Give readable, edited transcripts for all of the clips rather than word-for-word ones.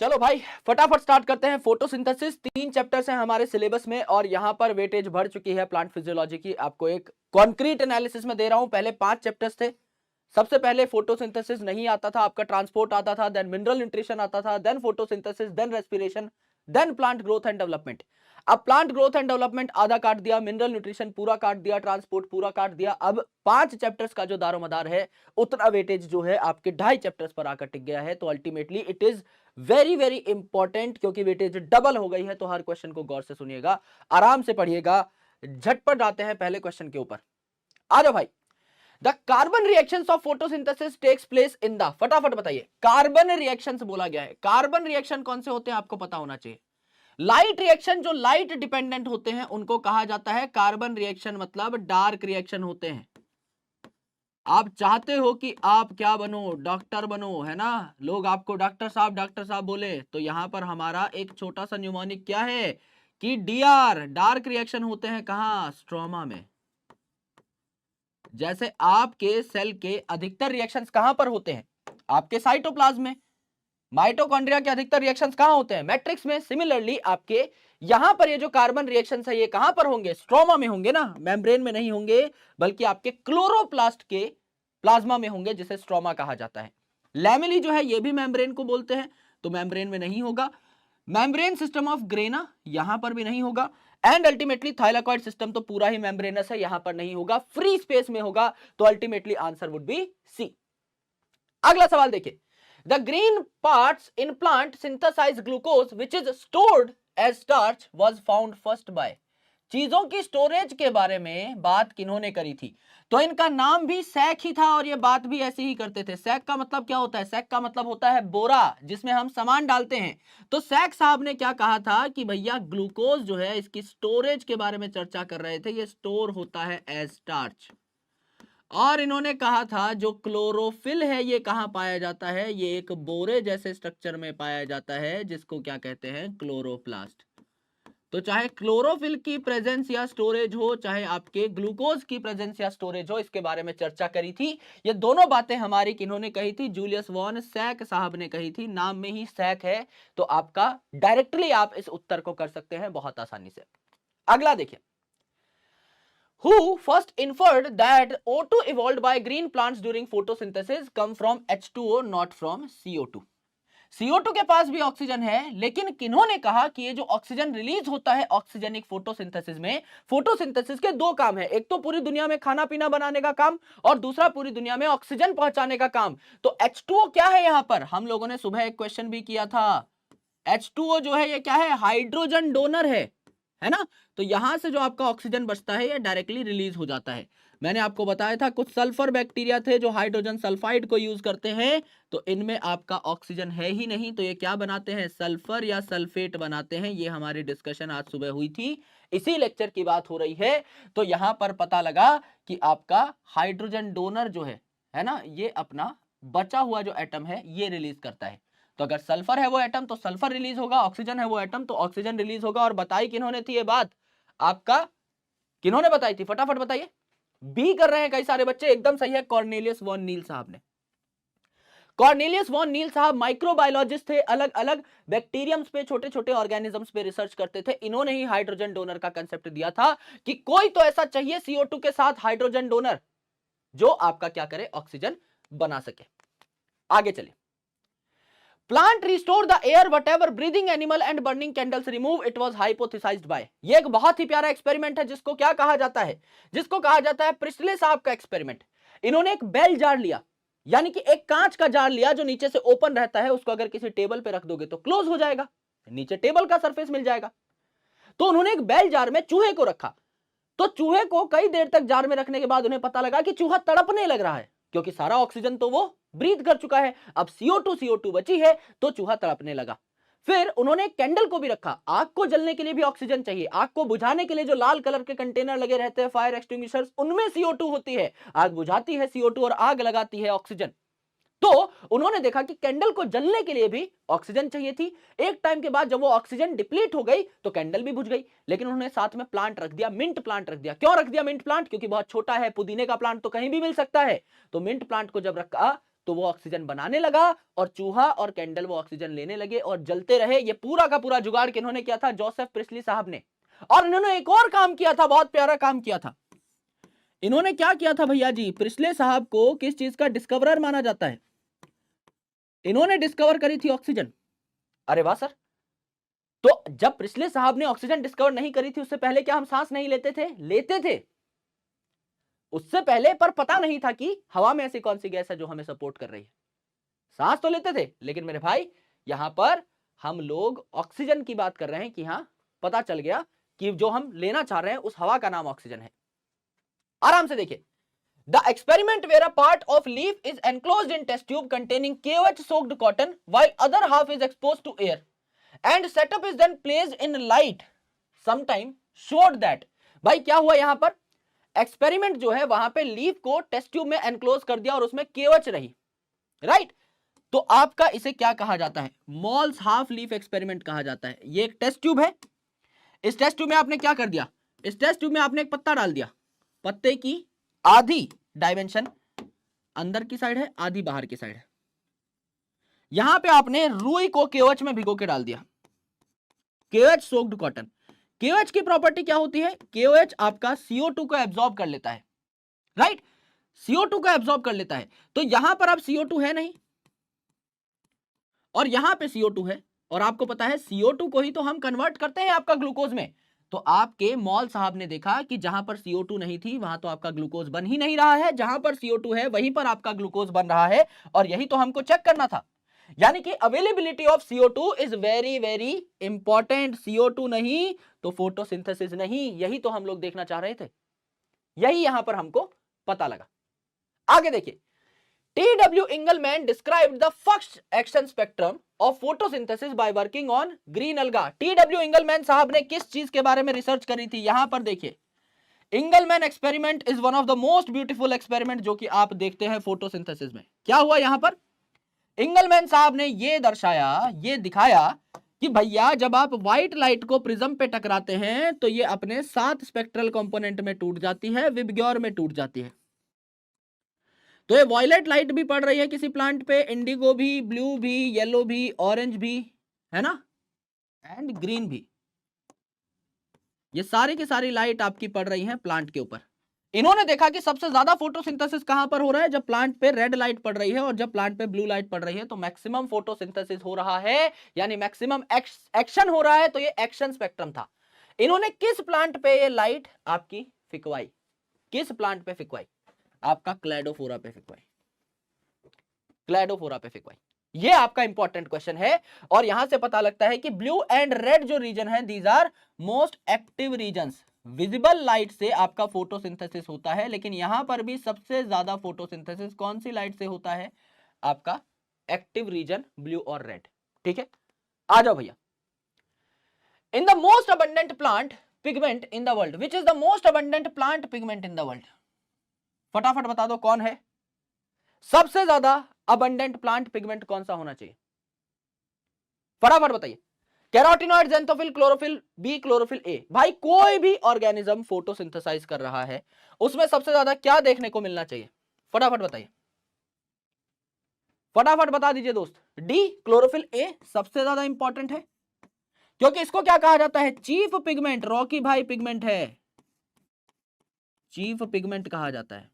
चलो भाई फटाफट स्टार्ट करते हैं। फोटोसिंथेसिस 3 चैप्टर्स हैं हमारे सिलेबस में और यहां पर वेटेज बढ़ चुकी है प्लांट फिजियोलॉजी की। आपको एक कॉन्क्रीट एनालिसिस में दे रहा हूं। पहले 5 चैप्टर्स थे। सबसे पहले फोटोसिंथेसिस नहीं आता था, आपका ट्रांसपोर्ट आता था, देन मिनरल न्यूट्रिशन आता था, then photosynthesis, then respiration, then plant growth and development. अब प्लांट ग्रोथ एंड डेवलपमेंट आधा काट दिया, मिनरल न्यूट्रिशन पूरा काट दिया, ट्रांसपोर्ट पूरा काट दिया। अब 5 चैप्टर्स का जो दारोमदार है उतना वेटेज जो है आपके 2.5 चैप्टर्स पर आकर टिक गया है। तो ultimately it is very very important, क्योंकि वेटेज डबल हो गई है। तो हर क्वेश्चन को गौर से सुनिएगा, आराम से पढ़िएगा। झटपट आते हैं पहले क्वेश्चन के ऊपर। आ जाओ भाई। The carbon reactions of photosynthesis takes place in the, फटाफट बताइए। कार्बन रिएक्शंस बोला गया है। कार्बन रिएक्शन कौन से होते हैं आपको पता होना चाहिए। लाइट रिएक्शन, जो लाइट डिपेंडेंट होते हैं उनको कहा जाता है कार्बन रिएक्शन, मतलब डार्क रिएक्शन होते हैं। आप चाहते हो कि आप क्या बनो, डॉक्टर बनो, है ना, लोग आपको डॉक्टर साहब बोले, तो यहां पर हमारा एक छोटा सा न्यूमोनिक क्या है कि डीआर, डार्क रिएक्शन होते हैं कहां, स्ट्रोमा में। जैसे आपके सेल के अधिकतर रिएक्शंस कहां पर होते हैं, आपके साइटोप्लाज्म में। माइटोकॉन्ड्रिया के अधिकतर रिएक्शंस कहां होते हैं, मैट्रिक्स में। सिमिलरली आपके यहां पर ये जो कार्बन रिएक्शंस है ये कहां पर होंगे, स्ट्रोमा में होंगे ना, मेम्ब्रेन में नहीं होंगे, बल्कि आपके क्लोरोप्लास्ट के प्लाज्मा में होंगे, जिसे स्ट्रोमा कहा जाता है। लैमेली जो है ये भी मेम्ब्रेन को बोलते हैं, तो मेम्ब्रेन में नहीं होगा। मेम्ब्रेन सिस्टम ऑफ ग्रेना यहां पर भी नहीं होगा। एंड अल्टीमेटली थाइलाकॉइड सिस्टम तो पूरा ही मेम्ब्रेनस है, यहां पर नहीं होगा, फ्री स्पेस में होगा। तो ultimately answer would be C. अगला सवाल देखिए। The green parts in plant synthesize glucose which is stored as starch was found first by. चीजों की स्टोरेज के बारे में बात किन्होंने करी थी, तो इनका नाम भी सैक ही था और ये बात भी ऐसी ही करते थे। सैक का मतलब क्या होता है, सैक का मतलब होता है बोरा जिसमें हम सामान डालते हैं। तो सैक साहब ने क्या कहा था कि भैया ग्लूकोज जो है इसकी स्टोरेज के बारे में चर्चा कर रहे थे, ये स्टोर होता है एज स्टार्च। और इन्होंने कहा था जो क्लोरोफिल है ये कहां पाया जाता है, ये एक बोरे जैसे स्ट्रक्चर में पाया जाता है, जिसको क्या कहते हैं, क्लोरोप्लास्ट। तो चाहे क्लोरोफिल की प्रेजेंस या स्टोरेज हो, चाहे आपके ग्लूकोज की प्रेजेंस या स्टोरेज हो, इसके बारे में चर्चा करी थी। ये दोनों बातें हमारी किन्होंने कही थी, जूलियस वॉन सैक साहब ने कही थी। नाम में ही सैक है, तो आपका डायरेक्टली आप इस उत्तर को कर सकते हैं बहुत आसानी से। अगला देखिए। Who first inferred that O2 evolved by green plants during photosynthesis come from H2O, not from CO2? CO2 के पास भी ऑक्सीजन है, लेकिन किन्होंने कहा कि ये जो ऑक्सीजन रिलीज होता है ऑक्सीजनिक फोटोसिंथेसिस में, फोटोसिंथेसिस के 2 काम है, एक तो पूरी दुनिया में खाना पीना बनाने का काम और दूसरा पूरी दुनिया में ऑक्सीजन पहुंचाने का काम। तो H2O क्या है, यहां पर हम लोगों ने सुबह एक क्वेश्चन भी किया था। H2O जो है ये क्या है, हाइड्रोजन डोनर है ना। तो यहां से जो आपका ऑक्सीजन बचता है ये डायरेक्टली रिलीज हो जाता है। मैंने आपको बताया था कुछ सल्फर बैक्टीरिया थे जो हाइड्रोजन सल्फाइड को यूज करते हैं, तो इनमें आपका ऑक्सीजन है ही नहीं, तो ये क्या बनाते हैं, सल्फर या सल्फेट बनाते हैं। ये हमारी डिस्कशन आज सुबह हुई थी, इसी लेक्चर की बात हो रही है। तो यहां पर पता लगा कि आपका हाइड्रोजन डोनर जो है ना, ये अपना बचा हुआ जो एटम है ये रिलीज करता है। तो अगर सल्फर है वो एटम तो सल्फर रिलीज होगा, ऑक्सीजन है वो एटम तो ऑक्सीजन रिलीज होगा। और बताई किन्होंने थी ये बात, आपका किन्होंने बताई थी, फटाफट बताइए। बी कर रहे हैं कई सारे बच्चे, एकदम सही है, कॉर्नेलियस वॉन नील साहब ने। कॉर्नेलियस वॉन नील साहब माइक्रोबायोलॉजिस्ट थे, अलग अलग बैक्टीरियम्स पे, छोटे छोटे ऑर्गेनिजम्स पे रिसर्च करते थे। इन्होंने ही हाइड्रोजन डोनर का कंसेप्ट दिया था कि कोई तो ऐसा चाहिए CO2 के साथ हाइड्रोजन डोनर जो आपका क्या करे, ऑक्सीजन बना सके। आगे चलिए। Plant restore the air whatever breathing animal and burning candles remove, it was hypothesized by। ये एक बहुत ही प्यारा एक्सपेरिमेंट है जिसको क्या कहा जाता है, जिसको कहा जाता है प्रिस्ले साहब का एक्सपेरिमेंट। इन्होंने एक बेल जार लिया, यानी कि एक कांच का जार लिया जो नीचे से ओपन रहता है, उसको अगर किसी टेबल पे रख दोगे तो क्लोज हो जाएगा, नीचे टेबल का सरफेस मिल जाएगा। तो उन्होंने एक बेल जार में चूहे को रखा। तो चूहे को कई देर तक जार में रखने के बाद उन्हें पता लगा कि चूहा तड़पने लग रहा है, क्योंकि सारा ऑक्सीजन तो वो ब्रीथ कर चुका है। अब CO2 बची है तो चूहा तड़पने लगा। फिर उन्होंने कैंडल को भी रखा, आग को जलने के लिए भी ऑक्सीजन चाहिए, आग को बुझाने के लिए जो लाल कलर के कंटेनर लगे रहते हैं फायर एक्सटिंग्विशर्स, उनमें CO2 होती है, आग बुझाती है CO2 और आग लगाती है ऑक्सीजन। तो उन्होंने देखा कि कैंडल को जलने के लिए भी ऑक्सीजन चाहिए थी। एक टाइम के बाद जब वो ऑक्सीजन डिप्लीट हो गई तो कैंडल भी बुझ गई, लेकिन उन्होंने साथ में प्लांट रख दिया, मिंट प्लांट रख दिया। क्यों रख दिया मिंट प्लांट, क्योंकि बहुत छोटा है, पुदीने का प्लांट तो कहीं भी मिल सकता है। तो मिंट प्लांट को जब रखा तो वो ऑक्सीजन बनाने लगा और चूहा और कैंडल वो ऑक्सीजन लेने लगे और जलते रहे। ये पूरा का पूरा जुगाड़ किन्होंने किया था? जोसेफ प्रिस्टली साहब ने। और इन्होंने एक और काम किया था, बहुत प्यारा काम किया था। इन्होंने क्या किया था भैया जी? प्रिस्टले साहब को किस चीज का डिस्कवरर माना जाता है? इन्होंने डिस्कवर करी थी ऑक्सीजन। अरे वाह सर। तो जब प्रिस्टले साहब ने ऑक्सीजन डिस्कवर नहीं करी थी, उससे पहले क्या हम सांस नहीं लेते थे? लेते थे उससे पहले, पर पता नहीं था कि हवा में ऐसी कौन सी गैस है जो हमें सपोर्ट कर रही है। सांस तो लेते थे, लेकिन मेरे भाई यहां पर हम लोग ऑक्सीजन की बात कर रहे हैं कि हाँ, पता चल गया कि जो हम लेना चाह रहे हैं उस हवा का नाम ऑक्सीजन है। आराम से देखिए। The experiment where a part of leaf is enclosed in test tube containing KOH soaked cotton while other half is exposed to air and setup is then placed in light sometime showed that, भाई क्या हुआ यहां पर? Experiment जो है वहां पे leaf को टेस्ट ट्यूब में एनक्लोज कर दिया और उसमें केवच रही, राइट? तो आपका इसे क्या कहा जाता है? मॉल्स हाफ लीफ एक्सपेरिमेंट कहा जाता है। ये एक टेस्ट ट्यूब है। इस टेस्ट ट्यूब में आपने क्या कर दिया? इस टेस्ट ट्यूब में आपने एक पत्ता डाल दिया। पत्ते की आधी डायमेंशन अंदर की साइड है, आधी बाहर की साइड है। यहां पे आपने रुई को केवच में भिगो के डाल दिया। केवच सोक्ड कॉटन। केओएच की प्रॉपर्टी क्या होती है? केओएच आपका CO2 को एब्जॉर्ब कर लेता है, राइट? CO2 को एब्जॉर्ब कर लेता है। तो यहां पर अब CO2 है नहीं और यहां पे CO2 है, और आपको पता है CO2 को ही तो हम कन्वर्ट करते हैं आपका ग्लूकोज में। तो आपके मॉल साहब ने देखा कि जहां पर CO2 नहीं थी वहां तो आपका ग्लूकोज बन ही नहीं रहा है, जहां पर CO2 है वहीं पर आपका ग्लूकोज बन रहा है, और यही तो हमको चेक करना था। यानी कि availability of CO2 is very very important. CO2 नहीं तो फोटोसिंथेसिस नहीं, यही तो हम लोग देखना चाह रहे थे, यही यहां पर हमको पता लगा। आगे देखिए। T.W. Engelmann described the first action spectrum of photosynthesis by working on green alga. T.W. Engelmann साहब ने किस चीज के बारे में रिसर्च करी थी? यहां पर देखिए। Engelmann experiment is one of the most beautiful experiment जो कि आप देखते हैं फोटोसिंथेसिस में। क्या हुआ यहां पर? इंगलमैन साहब ने ये दर्शाया, ये दिखाया कि भैया जब आप व्हाइट लाइट को प्रिज्म पे टकराते हैं तो ये अपने 7 स्पेक्ट्रल कंपोनेंट में टूट जाती है, विबग्योर में टूट जाती है। तो ये वॉयलेट लाइट भी पड़ रही है किसी प्लांट पे, इंडिगो भी, ब्लू भी, येलो भी, ऑरेंज भी, है ना, एंड ग्रीन भी। ये सारी की सारी लाइट आपकी पड़ रही है प्लांट के ऊपर। इन्होंने देखा कि सबसे ज्यादा फोटोसिंथेसिस कहां पर हो रहा है? जब प्लांट पे रेड लाइट पड़ रही है, और जब प्लांट पे ब्लू लाइट पड़ रही है तो मैक्सिमम फोटोसिंथेसिस हो रहा है, यानी मैक्सिमम एक्शन हो रहा है। तो ये एक्शन स्पेक्ट्रम था। इन्होंने किस प्लांट पे ये लाइट आपकी फिकवाई? किस प्लांट पे फिकवाई? आपका क्लैडोफोरा पे फिकवाई। क्लैडोफोरा पे फिकवाई। ये आपका इंपॉर्टेंट क्वेश्चन है, और यहां से पता लगता है कि ब्लू एंड रेड जो रीजन है, these are most active regions. Visible light से आपका फोटोसिंथेसिस होता है, लेकिन यहां पर भी सबसे ज्यादा फोटोसिंथेसिस कौन सी लाइट से होता है? आपका एक्टिव रीजन ब्लू और रेड। ठीक है, आ जाओ भैया। In the most abundant plant pigment in the world, which is the most abundant plant pigment in the world? फटाफट बता दो कौन है सबसे ज्यादा अबंडेंट प्लांट पिगमेंट? कौन सा होना चाहिए? फटाफट बताइए। Carotenoid, xanthophyll, chlorophyll B, chlorophyll A. भाई कोई भी ऑर्गेनिज्म फोटोसिंथेसाइज कर रहा है, उसमें सबसे ज्यादा क्या देखने को मिलना चाहिए? फटाफट बताइए, फटाफट बता दीजिए दोस्त। डी, क्लोरोफिल ए सबसे ज्यादा इंपॉर्टेंट है, क्योंकि इसको क्या कहा जाता है? Chief pigment. रॉकी भाई पिगमेंट है, चीफ पिगमेंट कहा जाता है,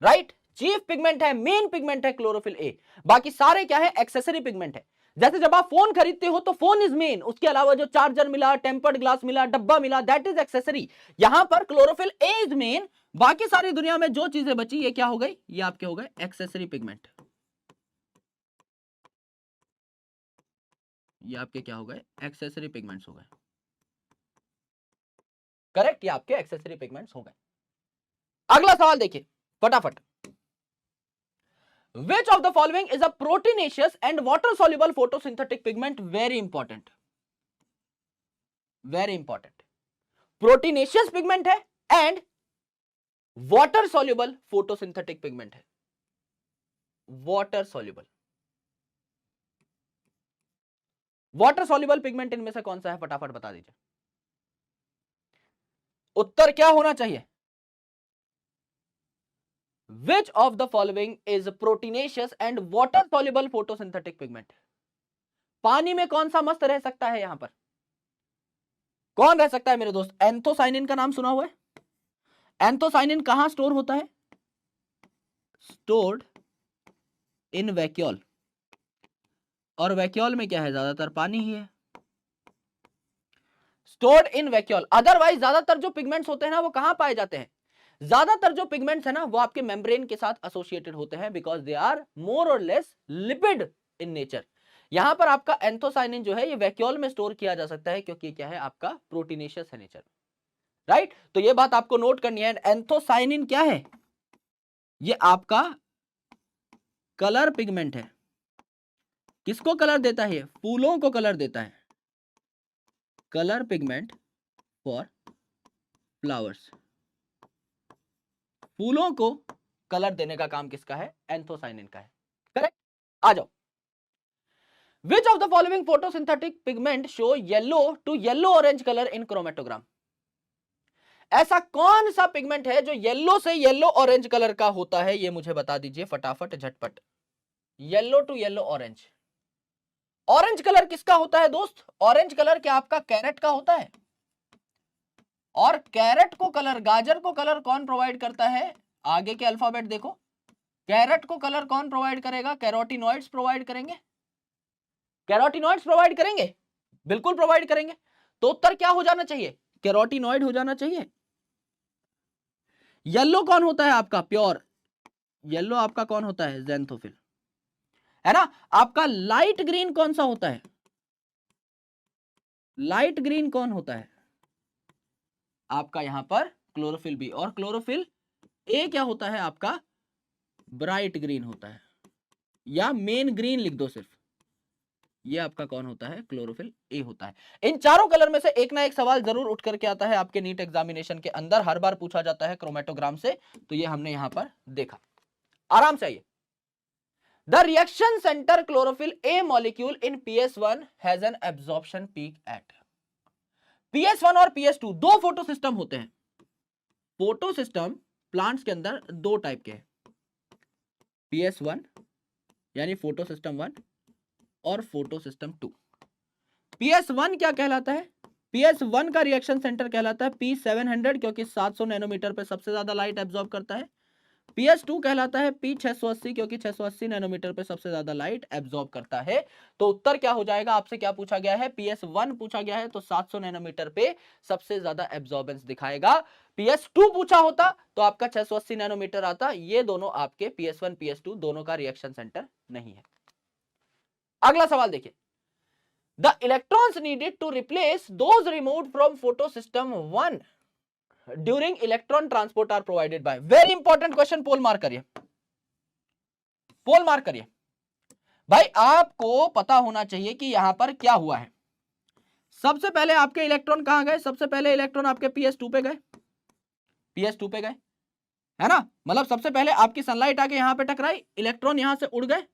राइट? चीफ पिगमेंट है, मेन पिगमेंट है क्लोरोफिल ए। बाकी सारे क्या है? एक्सेसरी पिगमेंट है। जैसे जब आप फोन खरीदते हो तो फोन इज मेन, उसके अलावा जो चार्जर मिला, टेम्पर्ड ग्लास मिला, डब्बा मिला, दैट इज एक्सेसरी। यहां पर क्लोरोफिल ए इज मेन, बाकी सारी दुनिया में जो चीजें बची ये क्या हो गई? ये आपके हो गए एक्सेसरी पिगमेंट। ये आपके क्या हो गए? एक्सेसरी पिगमेंट्स हो गए। करेक्ट, ये आपके एक्सेसरी पिगमेंट्स हो गए। अगला सवाल देखिए फटाफट। Which of the following is a proteinaceous and water soluble photosynthetic pigment? Very important, very important. Proteinaceous pigment है and water soluble photosynthetic pigment है। water soluble, water soluble pigment इनमें से कौन सा है? फटाफट बता दीजिए। उत्तर क्या होना चाहिए? विच of the following is proteinaceous and water soluble photosynthetic pigment? पानी में कौन सा मस्त रह सकता है? यहां पर कौन रह सकता है मेरे दोस्त? एंथोसाइनिन का नाम सुना हुआ है? एंथोसाइनिन कहां स्टोर होता है? स्टोर्ड इन वैक्यूल, और वैक्यूल में क्या है? ज्यादातर पानी ही है। Stored in vacuole. अदरवाइज ज्यादातर जो पिगमेंट्स होते हैं ना वो कहां पाए जाते हैं? ज्यादातर जो पिगमेंट्स है ना वो आपके मेम्ब्रेन के साथ एसोसिएटेड होते हैं, बिकॉज दे आर मोर और लेस लिपिड इन नेचर। यहां पर आपका एंथोसाइनिन जो है ये वैक्यूल में स्टोर किया जा सकता है, क्योंकि क्या है? आपका प्रोटीनेशियस है नेचर, राइट? तो ये बात आपको नोट करनी है। एंथोसाइनिन क्या है? ये आपका कलर पिगमेंट है। किसको कलर देता है? फूलों को कलर देता है। Colour pigment for flowers. फूलों को कलर देने का काम किसका है? एंथोसाइनिन का है। करेक्ट? आ जाओ। Which of the following photosynthetic pigment show yellow to yellow orange colour in chromatogram? ऐसा कौन सा पिगमेंट है जो येलो से येलो ऑरेंज कलर का होता है? ये मुझे बता दीजिए फटाफट, झटपट। Yellow to yellow orange. Orange colour किसका होता है दोस्त? ऑरेंज कलर क्या आपका कैरेट का होता है? और कैरेट को कलर, गाजर को कलर कौन प्रोवाइड करता है? आगे के अल्फाबेट देखो। कैरेट को कलर कौन प्रोवाइड करेगा? कैरोटिनॉइड्स प्रोवाइड करेंगे। कैरोटिनॉइड्स प्रोवाइड करेंगे, बिल्कुल प्रोवाइड करेंगे। तो उत्तर क्या हो जाना चाहिए? कैरोटिनॉइड हो जाना चाहिए। येलो कौन होता है आपका? प्योर येलो आपका कौन होता है? ज़ैंथोफिल, है ना? आपका लाइट ग्रीन कौन सा होता है? लाइट ग्रीन कौन होता है? आपका यहां पर क्लोरोफिल बी, और क्लोरोफिल ए क्या होता है आपका? ब्राइट ग्रीन होता है, या मेन ग्रीन लिख दो सिर्फ। ये आपका कौन होता है? क्लोरोफिल ए होता है। इन चारों कलर में से एक ना एक सवाल जरूर उठ करके आता है आपके नीट एग्जामिनेशन के अंदर, हर बार पूछा जाता है क्रोमेटोग्राम से, तो ये हमने यहां पर देखा। आराम से आइए। The reaction centre chlorophyll A molecule in PS1 has an absorption peak at. PS1 और PS2 दो फोटो सिस्टम होते हैं। फोटो सिस्टम प्लांट्स के अंदर दो टाइप के हैं, PS1 यानी फोटो सिस्टम 1 और फोटो सिस्टम 2। PS1 क्या कहलाता है? PS1 का रिएक्शन सेंटर कहलाता है P700, क्योंकि 700 नैनोमीटर पे सबसे ज्यादा लाइट एब्जॉर्ब करता है। PS2 कहलाता है P680, क्योंकि 680 नैनोमीटर पे सबसे ज्यादा लाइट एब्जॉर्ब करता है। तो उत्तर क्या हो जाएगा? आपसे क्या पूछा गया है? PS1 पूछा गया है, तो 700 नैनोमीटर पे सबसे ज्यादा एब्जॉर्बेंस दिखाएगा। PS2 पूछा होता तो आपका 680 नैनोमीटर आता। ये दोनों आपके PS1 PS2 दोनों का रिएक्शन सेंटर नहीं है। अगला सवाल देखिए। The electrons needed to replace those removed from photosystem 1 during electron transport are provided by। Very important question, pole mark करिए, पोल मार्क करिए। भाई आपको पता होना चाहिए कि यहां पर क्या हुआ है। सबसे पहले आपके इलेक्ट्रॉन कहां गए? सबसे पहले इलेक्ट्रॉन आपके PS2 पे गए, PS2 पे गए, है ना? मतलब सबसे पहले आपकी सनलाइट आके यहां पे टकराई, इलेक्ट्रॉन यहां से उड़ गए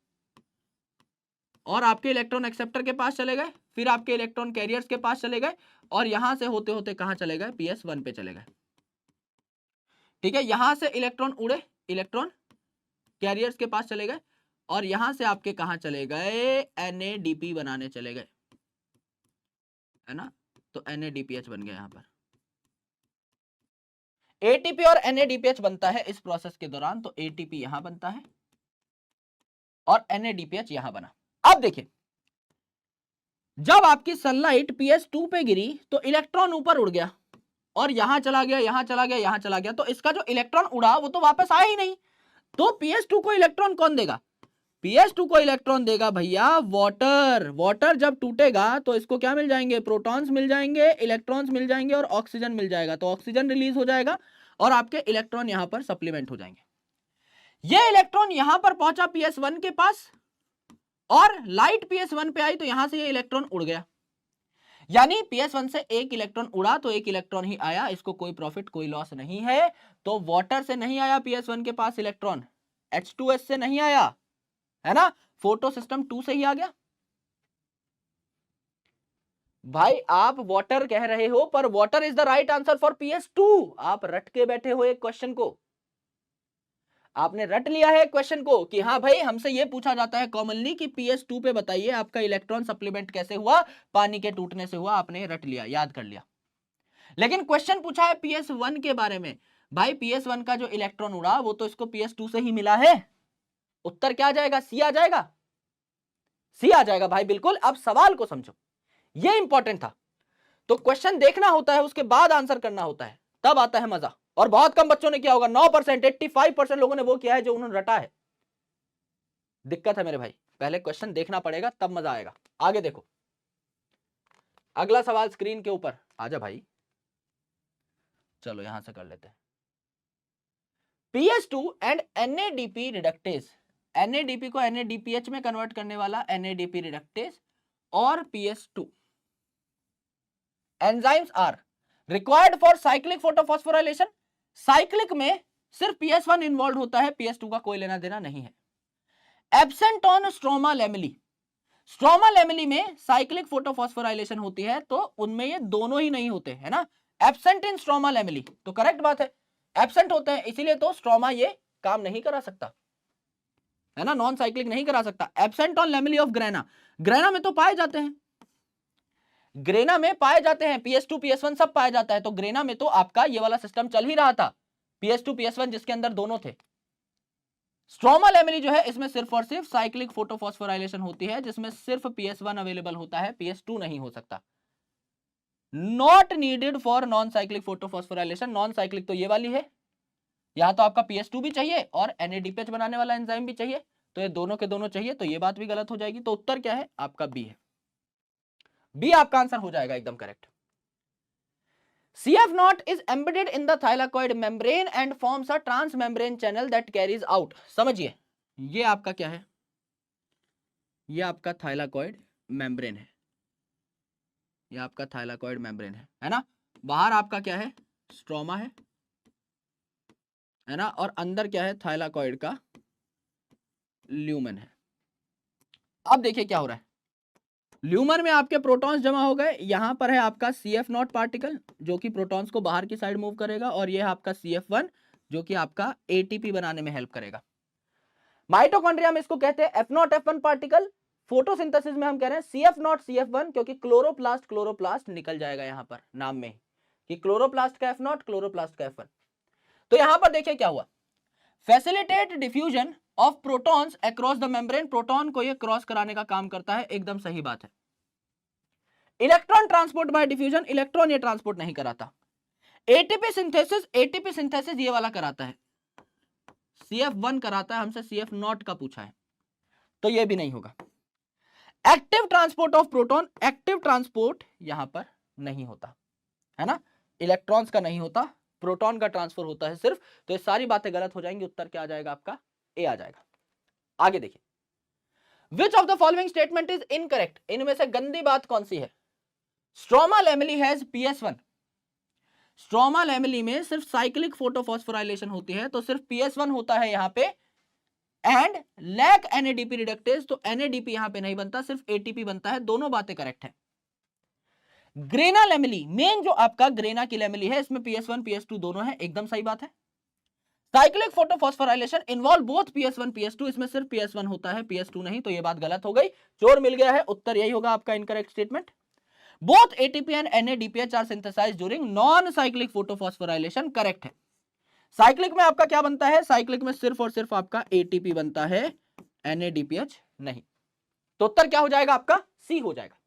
और आपके इलेक्ट्रॉन एक्सेप्टर के पास चले गए, फिर आपके इलेक्ट्रॉन कैरियर्स के पास चले गए, और यहां से होते होते कहां चले गए? PS1 पे चले गए। ठीक है, यहां से इलेक्ट्रॉन उड़े, इलेक्ट्रॉन कैरियर्स के पास चले गए, और यहां से आपके कहां चले गए? NADP बनाने चले गए, है ना? तो NADPH बन गया। यहां पर ATP और NADPH बनता है इस प्रोसेस के दौरान, तो ATP यहां बनता है और NADPH यहां बना। अब देखिए, जब आपकी सनलाइट PS2 पे गिरी तो इलेक्ट्रॉन ऊपर उड़ गया और यहां चला गया, यहां चला गया, यहां चला गया, तो इसका जो इलेक्ट्रॉन उड़ा वो तो वापस आया ही नहीं। तो PS2 को इलेक्ट्रॉन कौन देगा? PS2 को इलेक्ट्रॉन देगा भैया वाटर। वाटर जब टूटेगा तो इसको क्या मिल जाएंगे? प्रोटॉन्स मिल जाएंगे, इलेक्ट्रॉन्स मिल जाएंगे और ऑक्सीजन मिल जाएगा। तो ऑक्सीजन रिलीज हो जाएगा और आपके इलेक्ट्रॉन यहां पर सप्लीमेंट हो जाएंगे। ये इलेक्ट्रॉन यहां पर पहुंचा PS1 के पास और लाइट PS1 पे आई, तो यहां से ये इलेक्ट्रॉन उड़ गया। यानी PS1 से एक इलेक्ट्रॉन उड़ा तो एक इलेक्ट्रॉन ही आया, इसको कोई प्रॉफिट कोई लॉस नहीं है। तो वाटर से नहीं आया PS1 के पास इलेक्ट्रॉन, H2S से नहीं आया, है ना? फोटो सिस्टम 2 से ही आ गया। भाई आप वाटर कह रहे हो, पर water is the right answer for PS2। आप रट के बैठे हो एक क्वेश्चन को। आपने रट लिया है क्वेश्चन को कि हाँ भाई हमसे ये पूछा जाता है कॉमनली कि PS2 पे बताइए आपका इलेक्ट्रॉन सप्लीमेंट कैसे हुआ, पानी के टूटने से हुआ, आपने रट लिया, याद कर लिया। लेकिन क्वेश्चन पूछा है PS1 के बारे में, भाई PS1 का जो इलेक्ट्रॉन उड़ा वो तो इसको PS2 से ही मिला है, उत्तर क्या आ जाएगा? सी आ जाएगा, सी आ जाएगा भाई, बिल्कुल। अब सवाल को समझो, ये इंपॉर्टेंट था। तो क्वेश्चन देखना होता है, उसके बाद आंसर करना होता है, तब आता है मजा। और बहुत कम बच्चों ने किया होगा, 9%, 85% लोगों ने वो किया है जो उन्होंने रटा है। दिक्कत है मेरे भाई, पहले क्वेश्चन देखना पड़ेगा तब मजा आएगा। आगे देखो, अगला सवाल स्क्रीन के ऊपर आजा भाई, चलो यहां से कर लेते हैं। PS2 and NADP reductase, NADP को NADPH में कन्वर्ट करने वाला NADP रिडक्टेज और PS2 enzymes are required for cyclic photophosphorylation. Cyclic में सिर्फ PS1 इन्वॉल्व होता है, PS2 का कोई लेना देना नहीं है। Absent on stroma lamellae, stroma lamellae में साइक्लिक फोटोफॉस्फोराइलेशन होती है, तो उनमें ये दोनों ही नहीं होते, है ना। एब्सेंट इन स्ट्रोमा लैमेली, तो करेक्ट बात है, एब्सेंट होते हैं, इसीलिए तो स्ट्रोमा ये काम नहीं करा सकता, है ना, नॉन साइक्लिक नहीं करा सकता। Absent on lamellae of grana, grana में तो पाए जाते हैं, ग्रेना में पाए जाते हैं, PS2 PS1 सब पाया जाता है, तो ग्रेना में तो आपका ये वाला सिस्टम चल ही रहा था, PS2 PS1 जिसके अंदर दोनों थे। स्ट्रोमा लैमेली जो है इसमें सिर्फ और सिर्फ साइक्लिक फोटोफॉस्फोराइलेशन होती है, जिसमें सिर्फ PS1 अवेलेबल होता है, PS2 नहीं हो सकता। Not needed for non cyclic photophosphorylation, non cyclic तो ये वाली है, यहां तो आपका PS2 भी चाहिए और NADPH बनाने वाला एंजाइम भी चाहिए, तो ये दोनों के दोनों चाहिए, तो ये बात भी गलत हो जाएगी। तो उत्तर क्या है आपका? बी है, बी आपका आंसर हो जाएगा एकदम correct. CF0 is embedded in the thylakoid membrane and forms a transmembrane channel that carries out। समझिए, ये आपका क्या है? ये आपका थाइलाकॉइड मेम्ब्रेन है, ये आपका थाइलाकॉइड मेम्ब्रेन है ना। बाहर आपका क्या है? स्ट्रोमा है ना, और अंदर क्या है? थाइलाकॉइड का ल्यूमेन है। अब देखिए क्या हो रहा है, ल्यूमर में आपके प्रोटॉन्स जमा हो गए, यहां पर है आपका CF0 पार्टिकल जो कि प्रोटॉन्स को बाहर की साइड मूव करेगा, और ये है आपका CF1 जो कि आपका ATP बनाने में हेल्प करेगा। माइटोकॉन्ड्रिया में इसको कहते हैं F0 F1 पार्टिकल, फोटोसिंथेसिस में हम कह रहे हैं CF0 CF1, क्योंकि क्लोरोप्लास्ट निकल जाएगा यहां पर नाम में कि क्लोरोप्लास्ट का F0 क्लोरोप्लास्ट का F1। तो यहां पर देखिए क्या हुआ, facilitate diffusion of protons across the membrane, proton को ये क्रॉस कराने का काम करता है, एकदम सही बात है। Electron transport bye diffusion, electron ये ट्रांसपोर्ट नहीं कराता। एटीपी सिंथेसिस ये वाला कराता है, CF1 कराता है, हमसे CF0 का पूछा है, तो ये भी नहीं होगा। Active transport of proton, active transport यहां पर नहीं होता, है ना, इलेक्ट्रॉन्स का नहीं होता, प्रोटॉन का ट्रांसफर होता है सिर्फ। तो ये सारी बातें गलत हो जाएंगी, उत्तर क्या आ जाएगा आपका? ए आ जाएगा। आगे देखिए, विच of the following statement is incorrect, इनमें से गंदी बात कौन सी है? Stroma lamellae has PS1, stroma lamellae में सिर्फ साइक्लिक फोटोफॉस्फोराइलेशन होती है, तो सिर्फ PS1 होता है यहां पे, एंड लैक NADP रिडक्टेज, तो NADP यहां पे नहीं बनता, सिर्फ ATP बनता है, दोनों बातें करेक्ट है। ग्रेना लैमेली, मेन जो आपका ग्रेना की लैमेली है, इसमें PS1 PS2 दोनों है, एकदम सही बात है। Cyclic photophosphorylation involve both PS1 PS2, इसमें सिर्फ PS1 होता है, PS2 नहीं, तो ये बात गलत हो गई, चोर मिल गया है, उत्तर यही होगा आपका incorrect statement. Both ATP and NADPH are synthesized during non cyclic photophosphorylation, correct है। साइक्लिक में आपका क्या बनता है? साइक्लिक में सिर्फ और सिर्फ आपका ATP बनता है, NADPH नहीं, तो उत्तर क्या हो जाएगा आपका? सी हो जाएगा।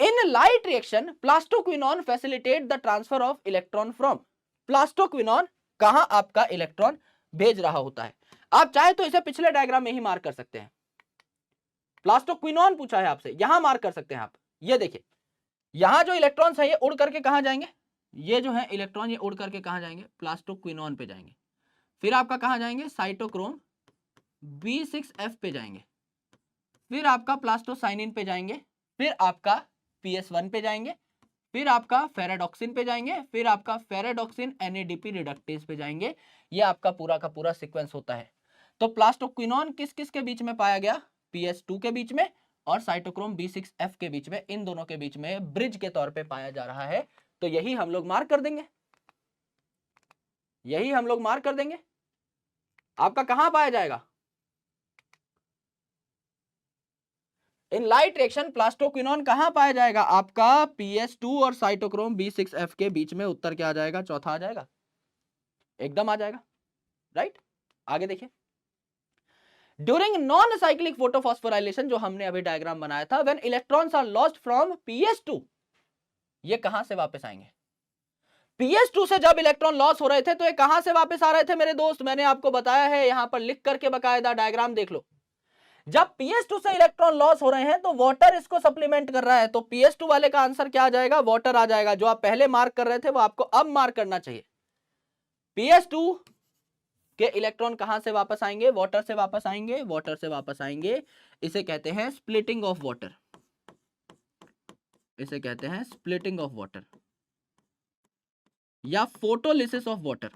In light reaction plastoquinone facilitate the transfer of electron from, plastoquinone कहां आपका इलेक्ट्रॉन भेज रहा होता है? आप चाहे तो इसे पिछले डायग्राम में ही मार्क कर सकते हैं, प्लास्टोक्विनोन पूछा है आपसे, यहां मार्क कर सकते हैं आप। ये देखिए, यहां जो इलेक्ट्रॉन्स है ये उड़ करके कहां जाएंगे? ये जो है इलेक्ट्रॉन ये उड़ करके कहां जाएंगे? प्लास्टोक्विनोन पे जाएंगे, फिर आपका कहां जाएंगे? साइटोक्रोम B6F पे जाएंगे, फिर आपका प्लास्टोसाइनिन पे जाएंगे, फिर आपका PS1 पे जाएंगे, फिर आपका फेराडॉक्सिन पे जाएंगे, फिर आपका फेराडॉक्सिन NADP रिडक्टेज पे जाएंगे। ये आपका पूरा का पूरा सीक्वेंस होता है। तो प्लास्टोक्विनोन किस किस के बीच में पाया गया? PS2 के बीच में और साइटोक्रोम B6F के बीच में, इन दोनों के बीच में ब्रिज के तौर पे पाया जा रहा है, तो यही हम लोग मार्क कर देंगे, यही हम लोग मार्क कर देंगे। आपका कहां पाया जाएगा? इन लाइट रिएक्शन प्लास्टोक्विनोन कहां पाया जाएगा? आपका PS2 और साइटोक्रोम B6F के बीच में। उत्तर क्या आ जाएगा? चौथा आ जाएगा, एकदम आ जाएगा, राइट। आगे देखिए, ड्यूरिंग नॉन साइक्लिक फोटोफॉस्फोराइलेशन, जो हमने अभी डायग्राम बनाया था, when electrons are lost from PS2, ये कहां से वापस आएंगे? PS2 से जब इलेक्ट्रॉन लॉस हो रहे थे तो ये कहां से वापस आ रहे थे मेरे दोस्त? मैंने आपको बताया है, यहां पर लिख करके बकायदा डायग्राम देख लो। जब PS2 से इलेक्ट्रॉन लॉस हो रहे हैं तो वाटर इसको सप्लीमेंट कर रहा है, तो PS2 वाले का आंसर क्या आ जाएगा? वाटर आ जाएगा। जो आप पहले मार्क कर रहे थे वो आपको अब मार्क करना चाहिए। PS2 के इलेक्ट्रॉन कहां से वापस आएंगे? वाटर से वापस आएंगे, वाटर से वापस आएंगे। इसे कहते हैं स्प्लिटिंग ऑफ वाटर, इसे कहते हैं स्प्लिटिंग ऑफ वाटर या photolysis of water.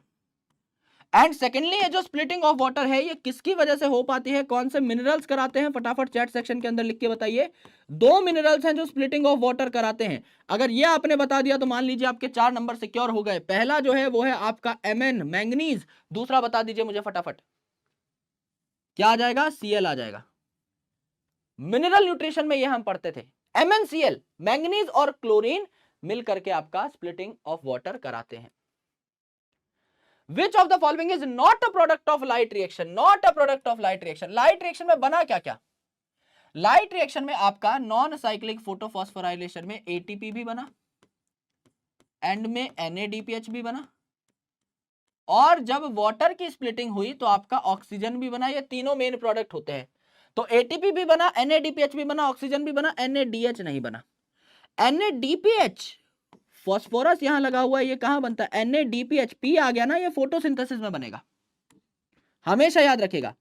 And secondly, ये जो स्प्लिटिंग ऑफ वाटर है ये किसकी वजह से हो पाती है? कौन से मिनरल्स कराते हैं? फटाफट चैट सेक्शन के अंदर लिख के बताइए। दो मिनरल्स हैं जो स्प्लिटिंग ऑफ वाटर कराते हैं। अगर ये आपने बता दिया तो मान लीजिए आपके 4 नंबर सिक्योर हो गए। पहला जो है वो है आपका Mn, मैंगनीज। दूसरा बता दीजिए मुझे फटाफट, क्या आ जाएगा? Cl आ जाएगा। मिनरल न्यूट्रिशन में ये हम पढ़ते थे, MnCl, मैंगनीज और क्लोरीन मिल करके आपका स्प्लिटिंग ऑफ वाटर कराते हैं। Which of the following is not a product of light reaction? Not a product of light reaction. Light reaction में बना क्या क्या? लाइट रिएक्शन में आपका नॉन साइक्लिक फोटोफॉस्फोराइलेशन में ATP भी बना, एंड में NADPH भी बना, और जब वाटर की स्प्लिटिंग हुई तो आपका ऑक्सीजन भी बना। ये तीनों मेन प्रोडक्ट होते हैं। तो ATP भी बना, NADPH भी बना, ऑक्सीजन भी बना, NADH नहीं बना। NADPH फॉस्फोरस यहां लगा हुआ है, ये कहां बनता है? NADPH, P आ गया ना, ये फोटोसिंथेसिस में बनेगा, हमेशा याद रखिएगा।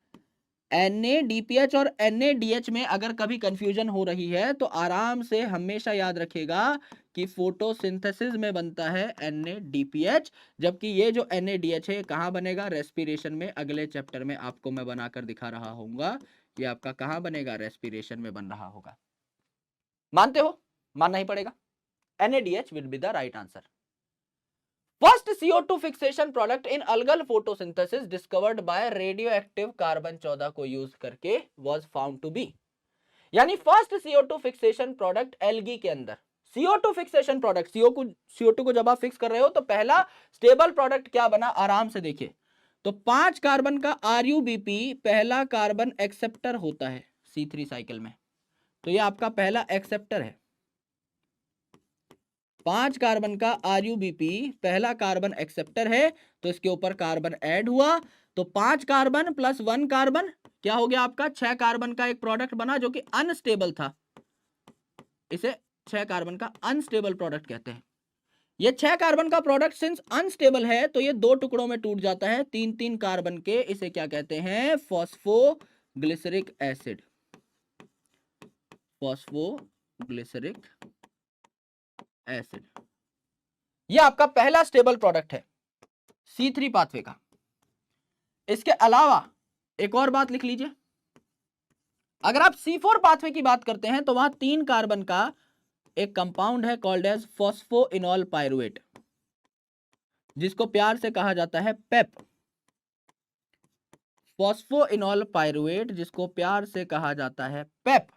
NADPH और NADH में अगर कभी कंफ्यूजन हो रही है तो आराम से हमेशा याद रखिएगा कि फोटोसिंथेसिस में बनता है NADPH, जबकि ये जो NADH है कहां बनेगा? रेस्पिरेशन में। अगले चैप्टर में आपको मैं बनाकर दिखा रहा हूंगा, ये आपका कहां बनेगा? रेस्पिरेशन में बन रहा होगा। मानते हो? मानना ही पड़ेगा। NADH will be the right answer. First CO2 fixation product in algal photosynthesis discovered by radioactive carbon 14 को यूज करके was found to be, यानी first CO2 fixation product algae के अंदर। CO2 फिक्सेशन प्रोडक्ट, CO2 को जब आप fix कर रहे हो तो पहला स्टेबल प्रोडक्ट क्या बना? आराम से देखिए, तो 5 कार्बन का RUBP पहला कार्बन एक्सेप्टर होता है C3 साइकिल में, तो ये आपका पहला एक्सेप्टर है। 5 कार्बन का RUBP पहला कार्बन एक्सेप्टर है, तो इसके ऊपर कार्बन ऐड हुआ, तो 5 कार्बन प्लस 1 कार्बन क्या हो गया आपका? 6 कार्बन का एक प्रोडक्ट बना जो कि अनस्टेबल था, इसे 6 कार्बन का अनस्टेबल प्रोडक्ट कहते हैं। ये 6 कार्बन का प्रोडक्ट सिंस अनस्टेबल है तो ये 2 टुकड़ों में टूट जाता है, 3-3 कार्बन के। इसे क्या कहते हैं? Phosphoglyceric acid, phosphoglyceric acid. ये आपका पहला स्टेबल प्रोडक्ट है C3 पाथवे का। इसके अलावा एक और बात लिख लीजिए, अगर आप C4 पाथवे की बात करते हैं तो वहां 3 कार्बन का एक कंपाउंड है कॉल्ड एज फॉस्फोइनॉल पायरुवेट, जिसको प्यार से कहा जाता है पेप। फॉस्फोइनॉल पायरुवेट, जिसको प्यार से कहा जाता है पेप,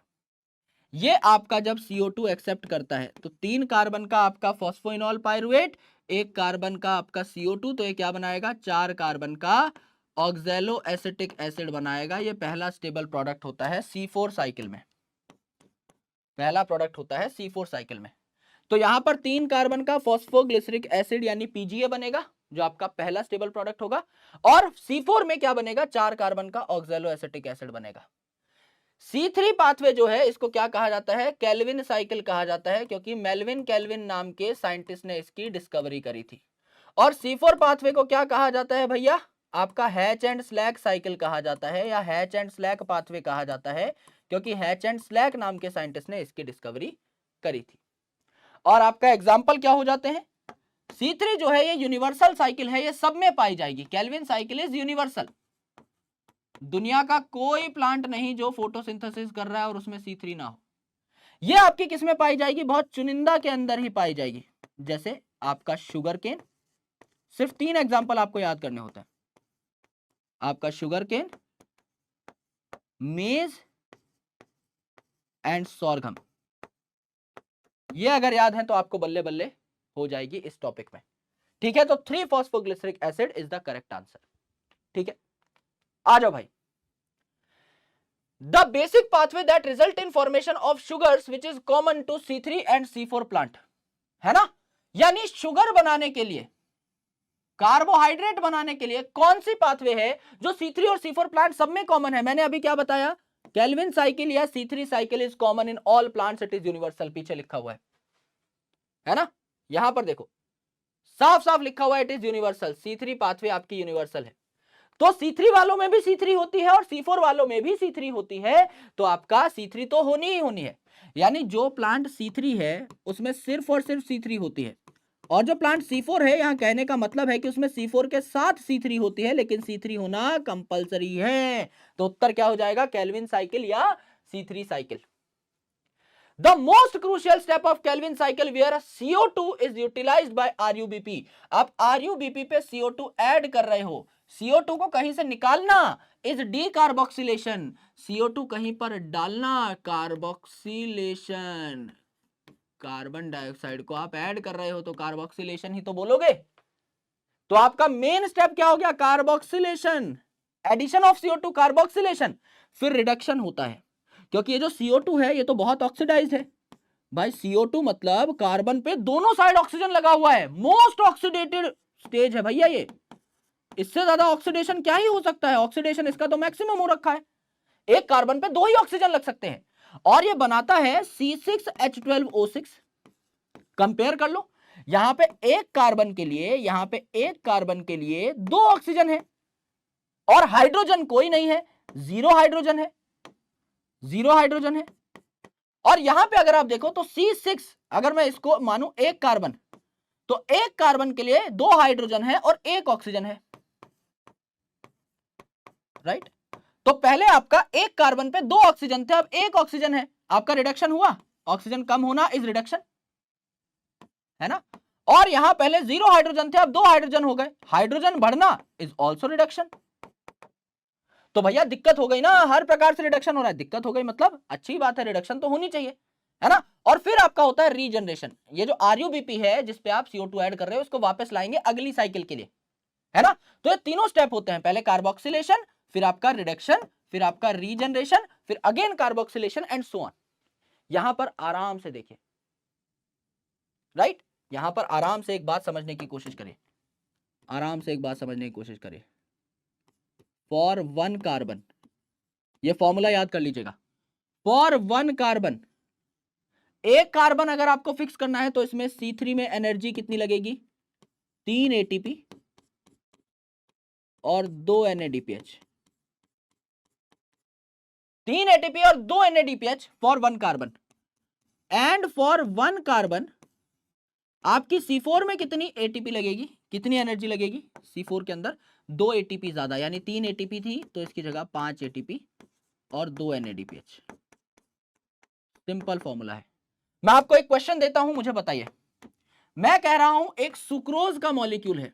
ये आपका जब CO2 एक्सेप्ट करता है तो 3 कार्बन का आपका फॉस्फोइनॉल पायरुवेट, 1 कार्बन का आपका CO2, तो ये क्या बनाएगा? 4 कार्बन का ऑक्सैलो एसिटिक एसिड बनाएगा। ये पहला स्टेबल प्रोडक्ट होता है C4 साइकिल में, पहला प्रोडक्ट होता है C4 साइकिल में। तो यहां पर 3 कार्बन का फॉस्फोग्लिसरिक एसिड यानी PGA बनेगा, जो आपका पहला स्टेबल प्रोडक्ट होगा, और C4 में क्या बनेगा? 4 कार्बन का ऑक्सैलो एसिटिक एसिड बनेगा। C3 पाथवे जो है इसको क्या कहा जाता है? केल्विन साइकिल कहा जाता है, क्योंकि मेल्विन केल्विन नाम के साइंटिस्ट ने इसकी डिस्कवरी करी थी। और C4 पाथवे को क्या कहा जाता है भैया? आपका हैच एंड स्लैक साइकिल कहा जाता है, या हैच एंड स्लैक पाथवे कहा जाता है, क्योंकि हैच एंड स्लैक नाम के साइंटिस्ट ने इसकी डिस्कवरी करी थी। और आपका एग्जाम्पल क्या हो जाते हैं? C3 जो है ये यूनिवर्सल साइकिल है, ये सब में पाई जाएगी। केल्विन साइकिल इज यूनिवर्सल, दुनिया का कोई प्लांट नहीं जो फोटोसिंथेसिस कर रहा है और उसमें C3 ना हो। ये आपकी किस में पाई जाएगी? बहुत चुनिंदा के अंदर ही पाई जाएगी, जैसे आपका शुगर केन। सिर्फ 3 एग्जांपल आपको याद करने होते हैं। आपका शुगर केन, मेज एंड सोरघम। ये अगर याद है तो आपको बल्ले बल्ले हो जाएगी इस टॉपिक में। ठीक है, तो three phosphoglyceric acid is the correct answer. ठीक है, आ जाओ भाई। The basic pathway that result in formation of sugars which is common to C3 and C4 plant, है ना। यानी शुगर बनाने के लिए, कार्बोहाइड्रेट बनाने के लिए कौन सी पाथवे है जो C3 और C4 प्लांट सब में कॉमन है। मैंने अभी क्या बताया, केल्विन साइकिल या C3 cycle is common in all plants, it is universal, पीछे लिखा हुआ है ना। यहां पर देखो साफ साफ लिखा हुआ है it is universal, C3 pathway आपकी यूनिवर्सल है। तो C3 वालों में भी C3 होती है और C4 वालों में भी C3 होती है, तो आपका C3 तो होनी ही होनी है। यानी जो प्लांट C3 है उसमें सिर्फ और सिर्फ C3 होती है, और जो प्लांट C4 है, यहां कहने का मतलब है कि उसमें C4 के साथ C3 होती है, लेकिन C3 होना कंपलसरी है। तो उत्तर क्या हो जाएगा, केल्विन साइकिल या C3 cycle. The most crucial step of Kelvin cycle where CO2 is utilized by RUBP। आप RUBP पे CO2 ऐड कर रहे हो, CO2 को कहीं से निकालना इज डीकार्बोक्सिलेशन, CO2 कहीं पर डालना कार्बोक्सिलेशन। कार्बन डाइऑक्साइड को आप ऐड कर रहे हो तो कार्बोक्सिलेशन ही तो बोलोगे। तो आपका मेन स्टेप क्या हो गया, carboxylation, addition of CO2 carboxylation, फिर रिडक्शन होता है, क्योंकि ये जो CO2 है ये तो बहुत ऑक्सीडाइज्ड है भाई। CO2 मतलब कार्बन पे दोनों साइड ऑक्सीजन लगा हुआ है, मोस्ट ऑक्सीडेटेड स्टेज है भैया ये। इससे ज्यादा ऑक्सीडेशन क्या ही हो सकता है, ऑक्सीडेशन इसका तो मैक्सिमम हो रखा है। एक कार्बन पे 2 ही ऑक्सीजन लग सकते हैं, और ये बनाता है C6H12O6। कंपेयर कर लो, यहां पे एक कार्बन के लिए, यहां पे एक कार्बन के लिए 2 ऑक्सीजन है, और हाइड्रोजन कोई नहीं है, 0 हाइड्रोजन है, 0 हाइड्रोजन है। और यहां पे अगर आप देखो तो C6, अगर मैं इसको मानूं एक कार्बन, तो एक कार्बन के लिए 2 हाइड्रोजन है और 1 ऑक्सीजन है, राइट। तो पहले आपका एक कार्बन पे 2 ऑक्सीजन थे, अब 1 ऑक्सीजन है, आपका रिडक्शन हुआ, ऑक्सीजन कम होना इज रिडक्शन, है ना। और यहां पहले 0 हाइड्रोजन थे, अब 2 हाइड्रोजन हो गए, हाइड्रोजन बढ़ना इज ऑल्सो रिडक्शन। तो भैया दिक्कत हो गई ना, हर प्रकार से रिडक्शन हो रहा है, दिक्कत हो गई मतलब अच्छी बात है, रिडक्शन तो होनी चाहिए, है ना। और फिर आपका होता है रीजनरेशन, ये जो RUBP है जिसपे आप CO2 ऐड कर रहे हो उसको वापस लाएंगे अगली साइकिल के लिए, है ना। तो ये तीनों स्टेप होते हैं, पहले कार्बोक्सिलेशन, फिर आपका रिडक्शन, फिर आपका रीजनरेशन, फिर again carboxylation and so on. यहां पर आराम से देखिए, राइट, यहां पर आराम से एक बात समझने की कोशिश करिए, आराम से एक बात समझने की कोशिश करिए। फॉर 1 कार्बन, ये फॉर्मूला याद कर लीजिएगा, फॉर 1 कार्बन, एक कार्बन अगर आपको फिक्स करना है तो इसमें C3 में एनर्जी कितनी लगेगी, 3 ATP और 2 NADPH, 3 ATP और 2 NADPH for 1 carbon. And for 1 carbon आपकी C4 में कितनी ATP लगेगी, कितनी एनर्जी लगेगी, C4 के अंदर 2 ATP ज्यादा, यानी 3 ATP थी तो इसकी जगह 5 ATP और 2 NADPH। सिंपल फॉर्मूला है। मैं आपको एक क्वेश्चन देता हूं, मुझे बताइए, मैं कह रहा हूं एक सुक्रोज का मॉलिक्यूल है,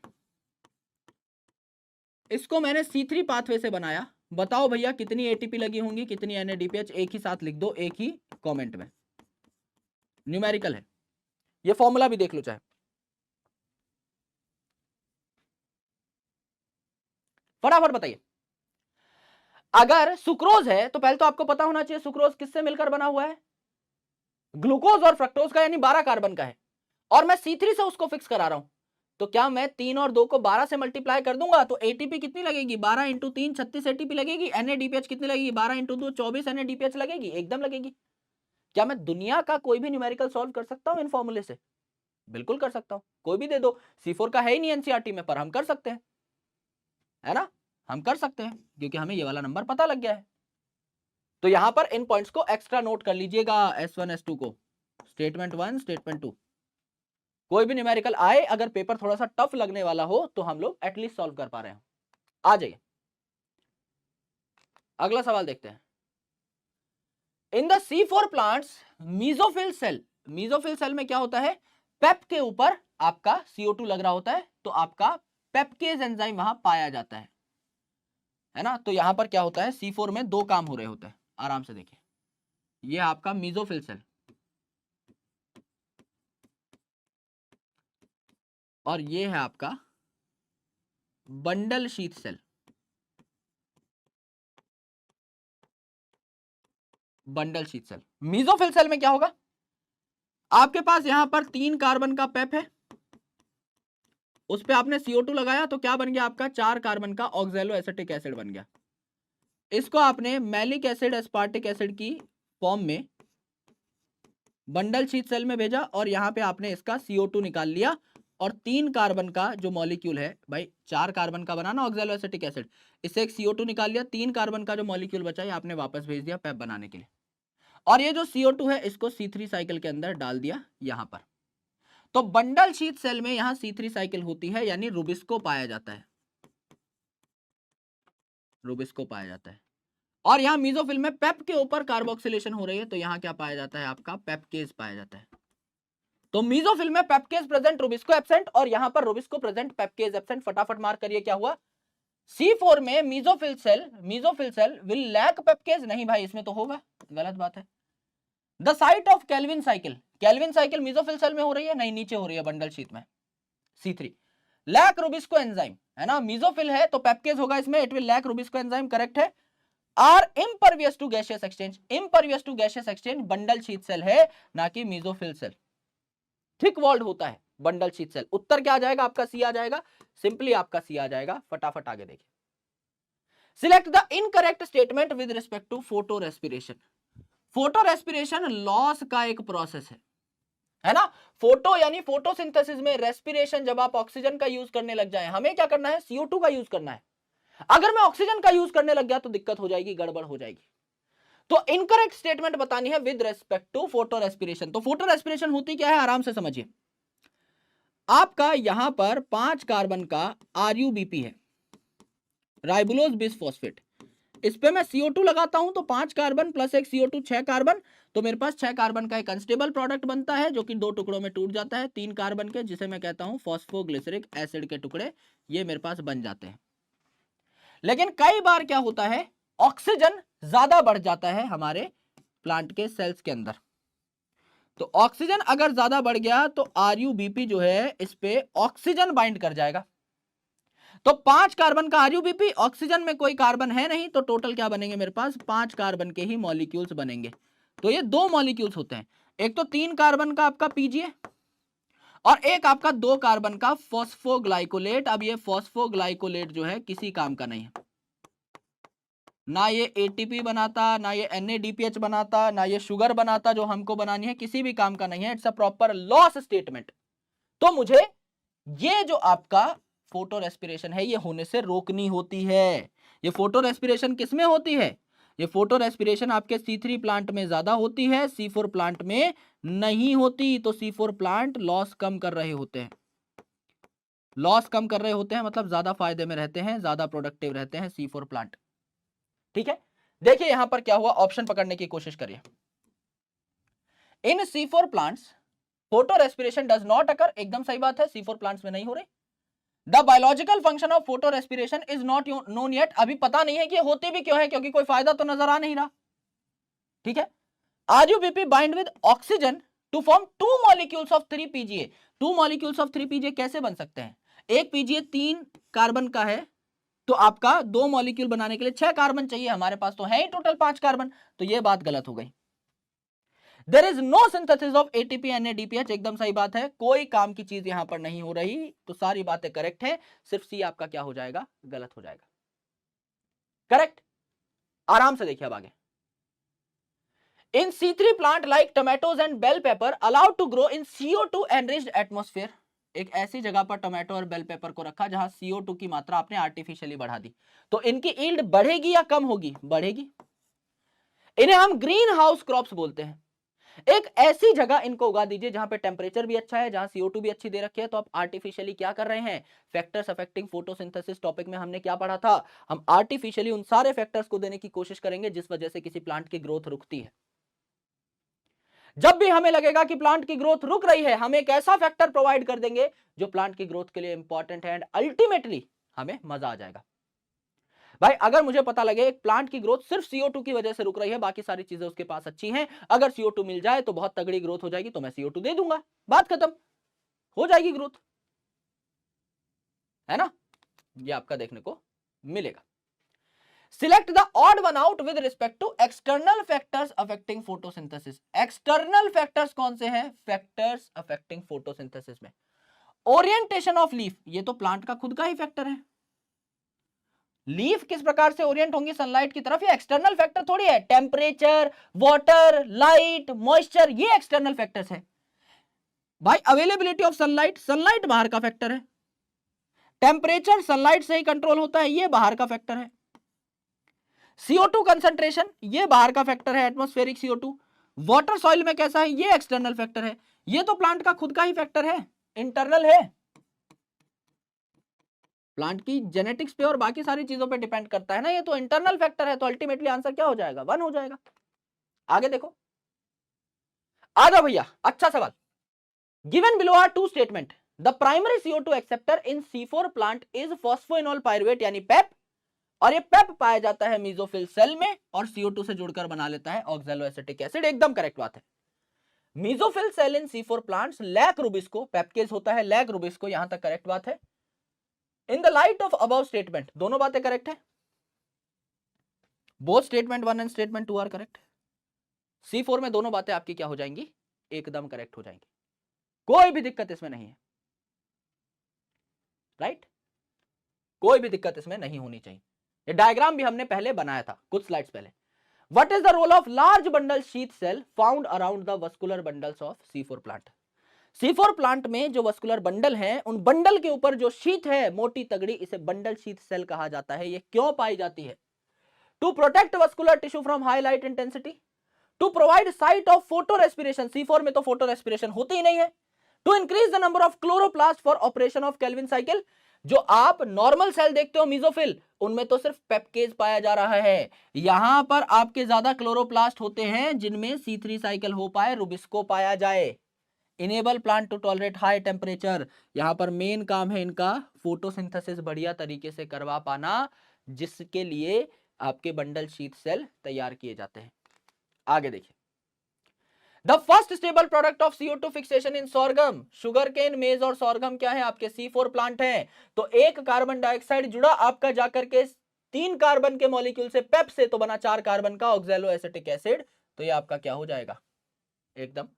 इसको मैंने C3 पाथवे से बनाया, बताओ भैया कितनी ATP लगी होंगी, कितनी NADPH, एक ही साथ लिख दो, एक ही कमेंट में, न्यूमेरिकल है, ये फॉर्मूला भी देख लो चाहे, फटाफट बताइए। अगर सुक्रोज है तो पहले तो आपको पता होना चाहिए सुक्रोज किससे मिलकर बना हुआ है, ग्लूकोज और फ्रक्टोज का, यानी 12 कार्बन का है, और मैं C3 से उसको फिक्स करा रहा हूं, तो क्या मैं 3 और 2 को 12 से मल्टीप्लाई कर दूंगा तो ATP कितनी लगेगी, 12 इंटू 3 36 ATP लगेगी, NADPH कितनी लगेगी, 12 इंटू 2 24 NADPH लगेगी, एकदम लगेगी। क्या मैं दुनिया का कोई भी न्यूमेरिकल सॉल्व कर सकता हूं इन फॉर्मूले से, बिल्कुल कर सकता हूं, कोई भी दे दो, C4 का है ही नहीं NCERT में, पर हम कर सकते हैं, है ना, हम कर सकते हैं क्योंकि हमें ये वाला नंबर पता लग गया है। तो यहां पर इन पॉइंट्स को एक्स्ट्रा नोट कर लीजिएगा, S1 S2 को, स्टेटमेंट 1 स्टेटमेंट 2, कोई भी न्यूमेरिकल आए अगर पेपर थोड़ा सा टफ लगने वाला हो तो हम लोग एटलीस्ट सॉल्व कर पा रहे हैं। आ जाइए अगला सवाल देखते हैं। In the C4 plants mesophyll cell, mesophyll cell में क्या होता है, पेप के ऊपर आपका CO2 लग रहा होता है, तो आपका पेप्केज एंजाइम वहां पाया जाता है। है ना। तो यहां पर क्या होता है, C4 में दो काम हो रहे होते हैं, आराम से देखिए। ये आपका मीजोफिल सेल और ये है आपका bundle sheath cell. Bundle sheath cell, mesophyll cell में क्या होगा, आपके पास यहां पर 3 कार्बन का पेप है, उस पे आपने CO2 लगाया तो क्या बन गया आपका, 4 कार्बन का ऑक्सैलो एसिटिक एसिड बन गया। इसको आपने मैलिक एसिड एस्पार्टिक एसिड की फॉर्म में बंडल शीथ सेल में भेजा और यहां पे आपने इसका CO2 निकाल लिया और 3 कार्बन का जो मॉलिक्यूल है भाई, 4 कार्बन का बना ना ऑक्सैलो एसिटिक एसिड, इससे एक CO2 निकाल लिया, 3 कार्बन का जो मॉलिक्यूल बचा है आपने वापस भेज दिया पेप बनाने के लिए। और ये जो CO2 है इसको C3 साइकिल के अंदर डाल दिया यहां पर। तो बंडल शीथ सेल में यहां C3 साइकिल होती है, यानी रुबिस्को पाया जाता है, रुबिस्को पाया जाता है। और यहां मीजोफिल में पेप के ऊपर कार्बोक्सिलेशन हो रही है, तो यहां क्या पाया जाता है आपका, पेपकेज पाया जाता है। तो मीजोफिल में पेपकेज प्रेजेंट, रुबिस्को एब्सेंट, और यहां पर रुबिस्को प्रेजेंट, पेपकेज एब्सेंट। फटाफट मार्क करिए क्या हुआ, C4 में mesophyll cell will lack PEPcase, नहीं भाई इसमें तो होगा, गलत बात है। The site of Calvin cycle, Calvin cycle mesophyll cell में हो रही है, नहीं नीचे हो रही है बंडल शीट में, C3। लैक रुबिस्को एंजाइम, है ना, मीजोफिल है तो पेपकेज होगा इसमें, it will lack rubisco enzyme, correct है। Are impervious to gaseous exchange, impervious to gaseous exchange bundle sheath cell है, ना कि मीजोफिल सेल। थिक वॉल्ड होता है बंडल शीट सेल। उत्तर क्या आ जाएगा आपका, सी आ जाएगा, सिंपली आपका सी आ जाएगा। फटाफट आगे देखिए। Select the incorrect statement with respect to photo respiration. Photo respiration loss का एक प्रोसेस है ना। फोटो यानी फोटोसिंथेसिस में रेस्पिरेशन, जब आप ऑक्सीजन का यूज करने लग जाए, हमें क्या करना है, CO2 का यूज करना है। अगर मैं ऑक्सीजन का यूज करने लग गया तो दिक्कत हो जाएगी, गड़बड़ हो जाएगी। तो इनकरेक्ट स्टेटमेंट बतानी है with respect to photo respiration. तो फोटो रेस्पिरेशन होती क्या है, आराम से समझिए। आपका यहां पर 5 कार्बन का RUBP है, राइबुलोज बिसफॉस्फेट। इस पे मैं CO2 लगाता हूं तो 5 कार्बन प्लस एक CO2 6 कार्बन, तो मेरे पास 6 कार्बन का एक अनस्टेबल प्रोडक्ट बनता है जो कि 2 टुकड़ों में टूट जाता है, 3 कार्बन के, जिसे मैं कहता हूं फॉस्फोग्लिसरिक एसिड के टुकड़े, ये मेरे पास बन जाते हैं। लेकिन कई बार क्या होता है, ऑक्सीजन ज्यादा बढ़ जाता है हमारे प्लांट के सेल्स के अंदर। तो ऑक्सीजन अगर ज्यादा बढ़ गया तो RUBP जो है इस पे ऑक्सीजन बाइंड कर जाएगा। तो 5 कार्बन का RUBP, ऑक्सीजन में कोई कार्बन है नहीं, तो टोटल क्या बनेंगे मेरे पास, 5 कार्बन के ही मॉलिक्यूल्स बनेंगे। तो ये 2 मॉलिक्यूल्स होते हैं, एक तो 3 कार्बन का आपका PGA और एक आपका 2 कार्बन का फॉस्फोग्लाइकोलेट। अब ये फॉस्फोग्लाइकोलेट जो है किसी काम का नहीं है, ना ये ATP बनाता, ना ये NADPH बनाता, ना ये शुगर बनाता जो हमको बनानी है, किसी भी काम का नहीं है। It's a proper loss statement. तो मुझे ये जो आपका फोटो रेस्पिरेशन है ये होने से रोकनी होती है। ये फोटो रेस्पिरेशन किस में होती है, ये फोटो रेस्पिरेशन आपके C3 प्लांट में ज्यादा होती है, C4 प्लांट में नहीं होती। तो C4 प्लांट लॉस कम कर रहे होते हैं, लॉस कम कर रहे होते हैं, मतलब ज्यादा फायदे में रहते हैं, ज्यादा प्रोडक्टिव रहते हैं C4 प्लांट। ठीक है, देखिए यहां पर क्या हुआ, ऑप्शन पकड़ने की कोशिश करिए। इन C4 plants photo respiration does not occur, एकदम सही बात है, C4 प्लांट्स में नहीं हो रही। The biological function of photo respiration is not known yet, अभी पता नहीं है कि होती भी क्यों है, क्योंकि कोई फायदा तो नजर आ नहीं रहा। ठीक है, RUBP bind with oxygen to form 2 molecules of 3 PGA। 2 molecules of 3 PGA कैसे बन सकते हैं, एक PGA 3 कार्बन का है, तो आपका 2 मॉलिक्यूल बनाने के लिए 6 कार्बन चाहिए, हमारे पास तो है ही टोटल 5 कार्बन, तो ये बात गलत हो गई। There is no synthesis of ATP NADPH, एकदम सही बात है, कोई काम की चीज यहां पर नहीं हो रही। तो सारी बातें करेक्ट है, सिर्फ सी आपका क्या हो जाएगा, गलत हो जाएगा। करेक्ट, आराम से देखिए अब आगे। In C3 plant like tomatoes and bell pepper allowed to grow in CO2 enriched atmosphere. एक ऐसी जगह पर टोमेटो और बेल पेपर को रखा जहां CO2 की मात्रा आपने आर्टिफिशियली बढ़ा दी, तो इनकी ईल्ड बढ़ेगी या कम होगी, बढ़ेगी। इन्हें हम ग्रीन हाउस क्रॉप्स बोलते हैं। एक ऐसी जगह इनको उगा दीजिए जहां पे टेम्परेचर भी अच्छा है, जहां CO2 भी अच्छी दे रखी है, तो आप आर्टिफिशियली क्या कर रहे हैं, फैक्टर्स अफेक्टिंग फोटोसिंथेसिस टॉपिक में हमने क्या पढ़ा था, हम आर्टिफिशियली उन सारे फैक्टर्स को देने की कोशिश करेंगे जिस वजह से किसी प्लांट की ग्रोथ रुकती है। जब भी हमें लगेगा कि प्लांट की ग्रोथ रुक रही है, हम एक ऐसा फैक्टर प्रोवाइड कर देंगे जो प्लांट की ग्रोथ के लिए इंपॉर्टेंट है, एंड अल्टीमेटली हमें मजा आ जाएगा। भाई अगर मुझे पता लगे एक प्लांट की ग्रोथ सिर्फ CO2 की वजह से रुक रही है, बाकी सारी चीजें उसके पास अच्छी हैं, अगर CO2 मिल जाए तो बहुत तगड़ी ग्रोथ हो जाएगी, तो मैं CO2 दे दूंगा, बात खत्म, हो जाएगी ग्रोथ, है ना। ये आपका देखने को मिलेगा। Select the odd one out with respect to external factors affecting photosynthesis. External factors कौन से हैं? फैक्टर्स अफेक्टिंग फोटोसिंथेसिस में ओरिएंटेशन ऑफ लीफ, ये तो प्लांट का खुद का ही फैक्टर है। लीफ किस प्रकार से ओरिएंट होंगी सनलाइट की तरफ, ये एक्सटर्नल फैक्टर थोड़ी है। टेम्परेचर, वाटर, लाइट, मॉइस्चर, ये एक्सटर्नल फैक्टर्स है। भाई अवेलेबिलिटी ऑफ सनलाइट, सनलाइट बाहर का फैक्टर है। टेम्परेचर सनलाइट से ही कंट्रोल होता है, ये बाहर का फैक्टर है। CO2 कंसंट्रेशन, ये बाहर का फैक्टर है, एटमॉस्फेरिक CO2। वाटर सॉइल में कैसा है, ये एक्सटर्नल फैक्टर है। ये तो प्लांट का खुद का ही फैक्टर है, इंटरनल है, प्लांट की जेनेटिक्स पे और बाकी सारी चीजों पे डिपेंड करता है ना, ये तो इंटरनल फैक्टर है। तो अल्टीमेटली आंसर क्या हो जाएगा? 1 हो जाएगा। आगे देखो, आ जाओ भैया, अच्छा सवाल। Given below are two statement, the primary CO2 acceptor in C4 plant is phosphoenol pyruvate यानी पेप, और ये पेप पाया जाता है मीजोफिल सेल में और CO2 से जुड़कर बना लेता है ऑक्सैलोएसिटिक एसिड। एकदम करेक्ट बात है। Mesophyll cell in C4 plants lack rubisco, PEPcase होता है लैक रुबिस्को, यहां तक करेक्ट बात है। In the light of above statement, दोनों बातें करेक्ट है, both statement 1 and statement 2 are correct. C4 में दोनों बातें आपकी क्या हो जाएंगी? एकदम करेक्ट हो जाएंगी, कोई भी दिक्कत इसमें नहीं है, राइट, कोई भी दिक्कत इसमें नहीं होनी चाहिए। ये डायग्राम भी हमने पहले बनाया था कुछ स्लाइड्स पहले। What is the role of large bundle sheath cell found around the vascular bundles of C4 plant? C4 plant में जो वस्कुलर बंडल हैं, उन बंडल के ऊपर जो शीथ है मोटी तगड़ी, इसे बंडल शीथ सेल कहा जाता है। ये क्यों पाई जाती है? To protect vascular tissue from high light intensity, to provide site of photo respiration, C4 में तो फोटो रेस्पिरेशन होती ही नहीं है, to increase the number of chloroplast for operation of Calvin cycle. जो आप नॉर्मल सेल देखते हो मीजोफिल, उनमें तो सिर्फ पेप्केज पाया जा रहा है, यहां पर आपके ज्यादा क्लोरोप्लास्ट होते हैं जिनमें C3 साइकिल हो पाए, रुबिस्को पाया जाए। Enable plant to tolerate high temperature, यहां पर मेन काम है इनका फोटोसिंथेसिस बढ़िया तरीके से करवा पाना, जिसके लिए आपके बंडल शीथ सेल तैयार किए जाते हैं। आगे देखिए, the first stable product of CO2 fixation in sorghum, sugar cane, maize और सोरगम क्या है? आपके C4 प्लांट हैं। तो एक कार्बन डाइऑक्साइड जुड़ा आपका जाकर के 3 कार्बन के मॉलिक्यूल से, पेप से तो बना 4 कार्बन का ऑक्सैलोएसिटिक एसिड, तो ये आपका क्या हो जाएगा? एकदम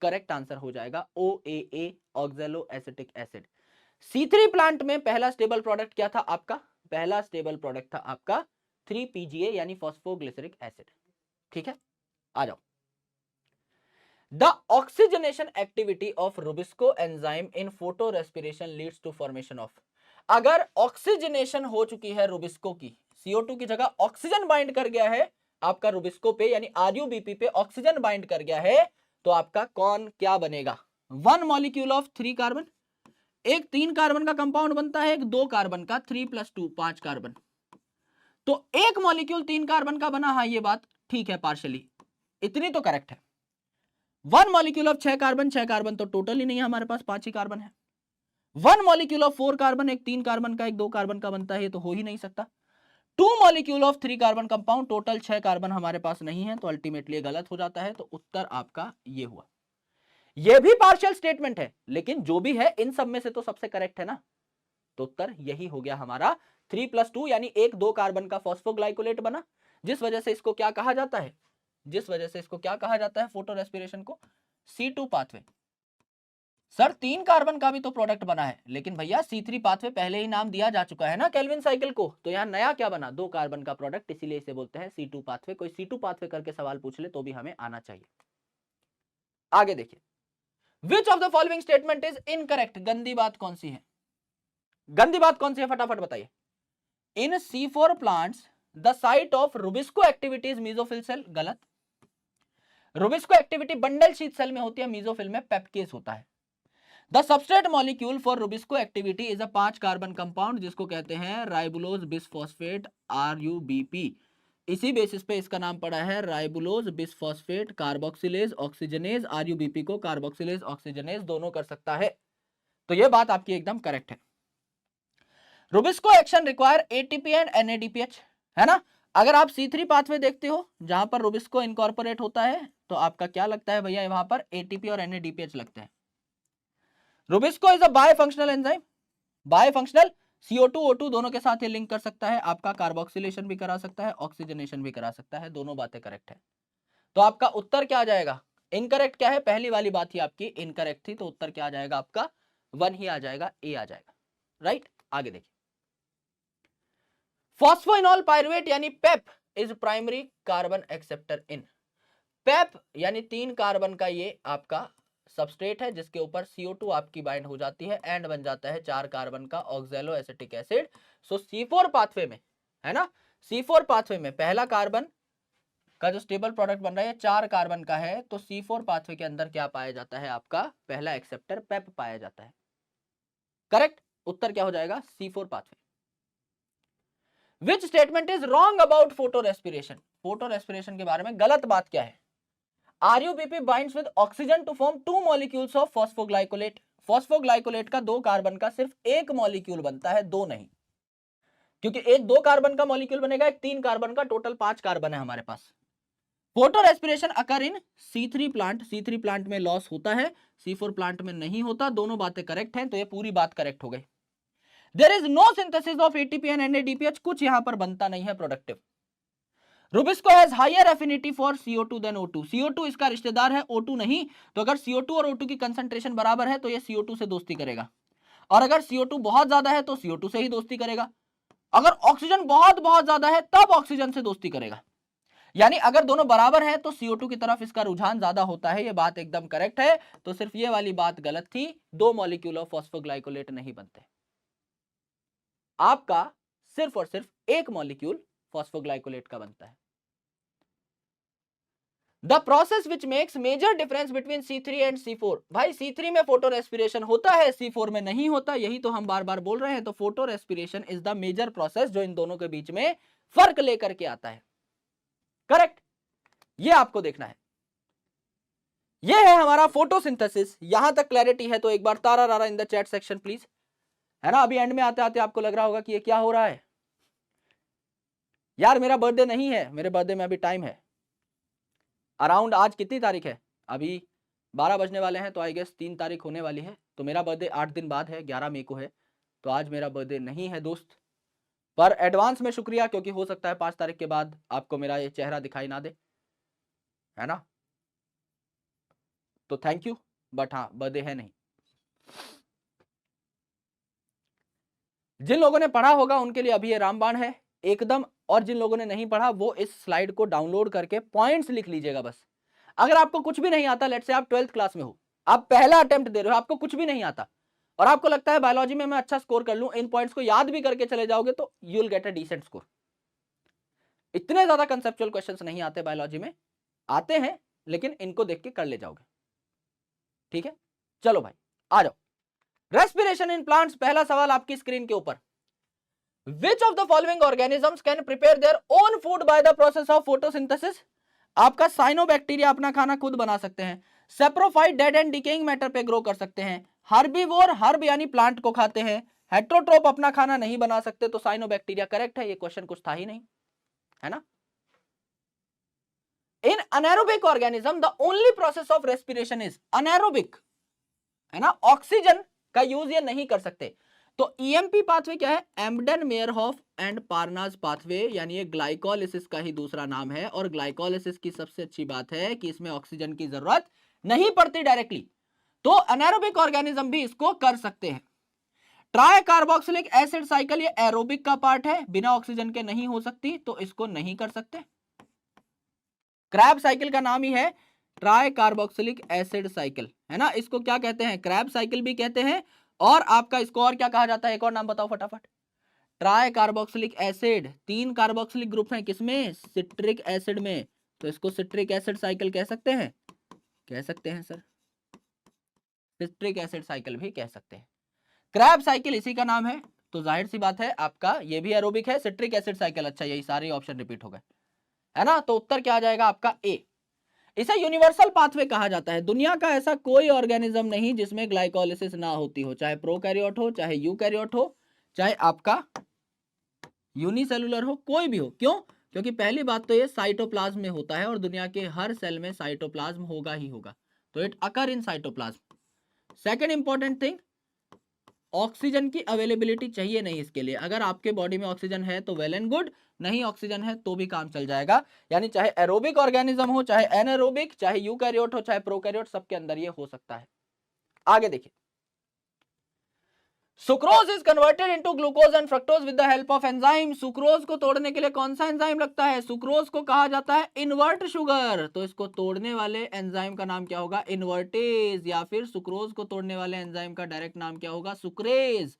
करेक्ट आंसर हो जाएगा OAA, oxaloacetic acid. C3 plant में पहला स्टेबल प्रोडक्ट क्या था आपका? पहला स्टेबल प्रोडक्ट था आपका 3PGA यानी फॉस्फोग्लिसरिक एसिड। ठीक है, आ जाओ। The oxygenation activity of Rubisco enzyme in photorespiration leads to formation of, अगर ऑक्सीजनेशन हो चुकी है रुबिस्को की, CO2 की जगह ऑक्सीजन बाइंड कर गया है आपका रुबिस्को पे, यानी RUBP पे ऑक्सीजन बाइंड कर गया है, तो आपका कौन क्या बनेगा? 1 मॉलिक्यूल ऑफ 3 कार्बन, एक 3 कार्बन का कंपाउंड बनता है, एक 2 कार्बन का, 3 + 2 5 कार्बन, तो एक मॉलिक्यूल 3 कार्बन का बना। हाँ ये बात ठीक है, पार्शियली इतनी तो करेक्ट है। 1 मॉलिक्यूल ऑफ 6 कार्बन, 6 कार्बन तो टोटल ही नहीं है हमारे पास, 5 ही कार्बन है। 1 मॉलिक्यूल ऑफ 4 कार्बन, एक 3 कार्बन का, एक 2 कार्बन का बनता है, ये तो हो ही नहीं सकता। 2 molecule of 3 carbon compound, total 6 carbon हमारे पास नहीं है, तो अल्टीमेटली गलत हो जाता है। तो उत्तर आपका ये हुआ। ये भी पार्शियल स्टेटमेंट है, लेकिन जो भी है इन सब में से तो सबसे करेक्ट है ना, तो उत्तर यही हो गया हमारा। 3 + 2 यानी एक 2 कार्बन का फॉस्फोग्लाइकोलेट बना, जिस वजह से इसको क्या कहा जाता है? फोटो रेस्पिरेशन को C2 पाथवे। सर 3 कार्बन का भी तो प्रोडक्ट बना है, लेकिन भैया C3 पाथवे पहले ही नाम दिया जा चुका है ना केल्विन साइकिल को, तो यहां नया क्या बना? 2 कार्बन का प्रोडक्ट, इसीलिए इसे बोलते हैं C2 पाथवे। कोई C2 पाथवे करके सवाल पूछ ले तो भी हमें आना चाहिए। आगे देखिए, विच of the following statement is incorrect? गंदी बात कौन सी है? गंदी बात कौन सी है, फटाफट बताइए। In C4 plants the site of rubisco activity is mesophyll cell, गलत। Rubisco activity bundle sheath cell में होती है, मीजोफिल में पेप्केज होता है। The substrate molecule for rubisco activity is a 5 carbon compound, जिसको कहते हैं राइबुलोज बिसफॉस्फेट, RUBP। इसी बेसिस पे इसका नाम पड़ा है ribulose bisphosphate carboxylase oxygenase. RUBP को कार्बोक्सिलेज ऑक्सीजनेज दोनों कर सकता है, तो यह बात आपकी एकदम करेक्ट है। Rubisco action require ATP and NADPH, है ना। अगर आप C3 पाथवे देखते हो जहां पर रुबिस्को इनकॉर्पोरेट होता है तो आपका क्या लगता है भैया, वहां पर एटीपी और एनएडीपीएच लगते हैं। Rubisco is a bifunctional enzyme, bifunctional, CO2 O2 दोनों के साथ ये लिंक कर सकता है, आपका कार्बोक्सिलेशन भी करा सकता है, ऑक्सीजनेशन भी करा सकता है, दोनों बातें करेक्ट है। तो आपका उत्तर क्या आ जाएगा, इनकरेक्ट क्या है, पहली वाली बात ही आपकी इनकरेक्ट थी, तो उत्तर क्या आ जाएगा आपका 1 ही आ जाएगा, ए आ जाएगा, राइट। आगे देखिए, फॉस्फोइनॉल पायरुवेट यानी पेप इज प्राइमरी कार्बन एक्सेप्टर इन, पेप यानी 3 कार्बन का ये आपका सबस्ट्रेट है जिसके ऊपर CO2 आपकी बाइंड हो जाती है एंड बन जाता है 4 कार्बन का ऑक्सैलो एसिटिक एसिड। सो C4 पाथवे में, है ना, C4 पाथवे में पहला कार्बन का जो स्टेबल प्रोडक्ट बन रहा है 4 कार्बन का है, तो C4 पाथवे के अंदर क्या पाया जाता है, आपका पहला एक्सेप्टर पेप पाया जाता है, करेक्ट। उत्तर क्या हो जाएगा, C4 pathway. Which statement is wrong about photo respiration, photo respiration के बारे में गलत बात क्या है। RUPP binds with oxygen to form 2 molecules of phosphoglycolate, phosphoglycolate का 2 कार्बन का सिर्फ एक मॉलिक्यूल बनता है, 2 नहीं, क्योंकि एक 2 कार्बन का मॉलिक्यूल बनेगा, एक 3 कार्बन का, टोटल 5 कार्बन है हमारे पास। फोटो रेस्पिरेशन अकर इन C3 प्लांट, C3 प्लांट में लॉस होता है, C4 प्लांट में नहीं होता, दोनों बातें करेक्ट हैं, तो ये पूरी बात करेक्ट हो गई। There is no synthesis of ATP and NADPH, कुछ यहां पर बनता नहीं है productive. Rubisco has higher affinity for CO2 than O2, CO2 इसका रिश्तेदार है, O2 नहीं, तो अगर CO2 और O2 की कंसंट्रेशन बराबर है तो ये CO2 से दोस्ती करेगा, और अगर CO2 बहुत ज्यादा है तो CO2 से ही दोस्ती करेगा, अगर ऑक्सीजन बहुत बहुत ज्यादा है तब ऑक्सीजन से दोस्ती करेगा, यानी अगर दोनों बराबर है तो CO2 की तरफ इसका रुझान ज्यादा होता है, ये बात एकदम करेक्ट है। तो सिर्फ ये वाली बात गलत थी, 2 मॉलिक्यूल ऑफ फॉस्फोग्लाइकोलेट नहीं बनते, आपका सिर्फ और सिर्फ एक मॉलिक्यूल फॉस्फोग्लाइकोलेट का बनता है। The process which makes major difference between C3 and C4, भाई C3 में फोटो रेस्पिरेशन होता है, C4 में नहीं होता, यही तो हम बार बार बोल रहे हैं। तो photo respiration is the major process जो इन दोनों के बीच में फर्क लेकर के आता है, करेक्ट, ये आपको देखना है। ये है हमारा फोटोसिंथेसिस, यहां तक क्लैरिटी है तो एक बार तारा रारा in the chat section please, है ना। अभी एंड में आते आते आपको लग रहा होगा कि ये क्या हो रहा है यार, मेरा बर्थडे नहीं है, मेरे बर्थडे में अभी टाइम है, अराउंड आज कितनी तारीख है, अभी 12 बजने वाले हैं, तो आई गेस 3 तारीख होने वाली है, तो मेरा बर्थडे 8 दिन बाद है, 11 मई को है, तो आज मेरा बर्थडे नहीं है दोस्त, पर एडवांस में शुक्रिया, क्योंकि हो सकता है 5 तारीख के बाद आपको मेरा ये चेहरा दिखाई ना दे, है ना, तो थैंक यू, बट हाँ बर्थडे है नहीं। जिन लोगों ने पढ़ा होगा उनके लिए अभी ये रामबाण है एकदम, और जिन लोगों ने नहीं पढ़ा वो इस स्लाइड को डाउनलोड करके पॉइंट्स लिख लीजिएगा बस। अगर आपको कुछ भी नहीं आता, लेट्स से आप 12th क्लास में हो, आप पहला अटेम्प्ट दे रहे हो, आपको कुछ भी नहीं आता और आपको लगता है बायोलॉजी में मैं अच्छा स्कोर कर लूं, इन पॉइंट्स को याद भी करके चले जाओगे तो you will get a decent score. इतने ज्यादा कंसेप्चुअल क्वेश्चंस नहीं आते बायोलॉजी में, आते हैं लेकिन इनको देख के कर ले जाओगे, ठीक है। चलो भाई आ जाओ, रेस्पिरेशन इन प्लांट्स, पहला सवाल आपकी स्क्रीन के ऊपर, Which of the following organisms can prepare their own food by the process of photosynthesis? आपका साइनोबैक्टीरिया अपना खाना खुद बना सकते हैं, saprophyte dead and decaying matter पे ग्रो कर सकते हैं, हर्बीवोर हर्ब यानी प्लांट को खाते हैं, हेट्रोट्रोप अपना खाना नहीं बना सकते, तो साइनोबैक्टीरिया करेक्ट है, ये क्वेश्चन कुछ था ही नहीं, है ना। In anaerobic organism the only process of respiration is anaerobic, है ना, ऑक्सीजन का यूज ये नहीं कर सकते। तो EMP पाथवे क्या है, एम्बडन मेयरहॉफ एंड पार्नाज पाथवे, यानी ये ग्लाइकोलिसिस का ही दूसरा नाम है, और ग्लाइकोलिसिस की सबसे अच्छी बात है कि इसमें ऑक्सीजन की जरूरत नहीं पड़ती डायरेक्टली, तो अनएरोबिक ऑर्गेनिज्म भी इसको कर सकते हैं। ट्राई कार्बोक्सिलिक एसिड साइकिल ये एरोबिक का पार्ट है, बिना ऑक्सीजन के नहीं हो सकती, तो इसको नहीं कर सकते। क्रैब साइकिल का नाम ही है ट्राई कार्बोक्सिलिक एसिड साइकिल, है ना, इसको क्या कहते हैं, क्रैब साइकिल भी कहते हैं, और आपका इसको और क्या कहा जाता है, एक और नाम बताओ फटाफट। Try carboxylic acid, 3 carboxylic group हैं किसमें, सिट्रिक एसिड में, तो इसको सिट्रिक एसिड साइकिल कह सकते हैं, कह सकते हैं सर, सिट्रिक एसिड साइकिल भी कह सकते हैं। क्रैब साइकिल इसी का नाम है, तो जाहिर सी बात है आपका ये भी एरोबिक है, सिट्रिक एसिड साइकिल, अच्छा यही सारे ऑप्शन रिपीट हो गए, है ना, तो उत्तर क्या आ जाएगा आपका ए। इसे यूनिवर्सल पाथवे कहा जाता है, दुनिया का ऐसा कोई ऑर्गेनिज्म नहीं जिसमें ग्लाइकोलिसिस ना होती हो, चाहे प्रोकैरियोट हो, चाहे यूकैरियोट हो, चाहे आपका यूनिसेलुलर हो, कोई भी हो। क्यों? क्योंकि पहली बात तो ये साइटोप्लाज्म में होता है और दुनिया के हर सेल में साइटोप्लाज्म होगा ही होगा, तो it occur in cytoplasm. Second important thing, oxygen की अवेलेबिलिटी चाहिए नहीं इसके लिए। अगर आपके बॉडी में ऑक्सीजन है तो वेल एंड गुड, नहीं ऑक्सीजन है तो भी काम चल जाएगा। यानी चाहे एरोबिक ऑर्गेनिज्म हो, चाहे एनारोबिक, चाहे यूकैरियोट हो, चाहे प्रोकैरियोट, सबके अंदर ये हो सकता है। आगे देखिए, sucrose is converted into glucose and fructose with the help of enzyme. Sucrose को तोड़ने के लिए कौन सा एंजाइम लगता है? सुक्रोज को कहा जाता है इन्वर्ट शुगर। तो इसको तोड़ने वाले एंजाइम का नाम क्या होगा? इन्वर्टेज। या फिर सुक्रोज को तोड़ने वाले एंजाइम का डायरेक्ट नाम क्या होगा? सुक्रेज,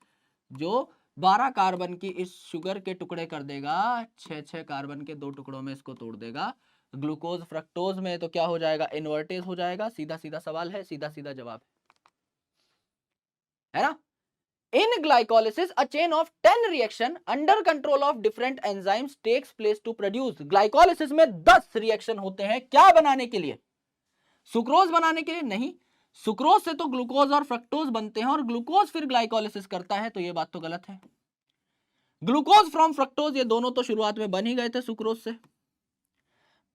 जो 12 कार्बन की इस शुगर के टुकड़े कर देगा, 6 कार्बन के 2 टुकड़ों में इसको तोड़ देगा। ग्लूकोज फ्रक्टोज में तो क्या हो जाएगा? इन्वर्टेज हो जाएगा। सीधा सीधा सवाल है, सीधा सीधा जवाब है ना। In glycolysis, a chain of 10 reaction under control of different enzymes takes place to produce. Glycolysis में 10 रिएक्शन होते हैं, क्या बनाने के लिए? सुक्रोज बनाने के लिए नहीं। सुक्रोज से तो ग्लूकोज और फ्रक्टोज बनते हैं और ग्लूकोज फिर ग्लाइकोलिसिस करता है, तो ये बात तो गलत है। ग्लूकोज फ्रॉम फ्रक्टोज, ये दोनों तो शुरुआत में बन ही गए थे सुक्रोज से।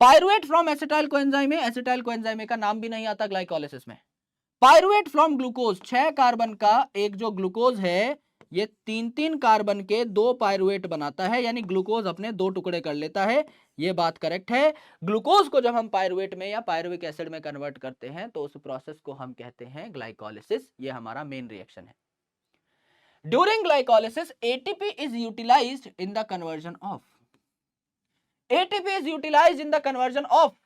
पायरुवेट फ्रॉम एसिटाइल कोएंजाइम है, एसिटाइल कोएंजाइम का नाम भी नहीं आता ग्लाइकोलिसिस में। पायरुवेट फ्रॉम ग्लूकोज, 6 कार्बन का एक जो ग्लूकोज है, ये 3 कार्बन के 2 पायरुवेट बनाता है, यानी ग्लूकोज अपने 2 टुकड़े कर लेता है। ये बात करेक्ट है। ग्लूकोज को जब हम पायरुवेट में या पायरुविक एसिड में कन्वर्ट करते हैं तो उस प्रोसेस को हम कहते हैं ग्लाइकोलिसिस। ये हमारा मेन रिएक्शन है। During glycolysis ATP is utilized in the conversion of, ATP is utilized in the conversion of,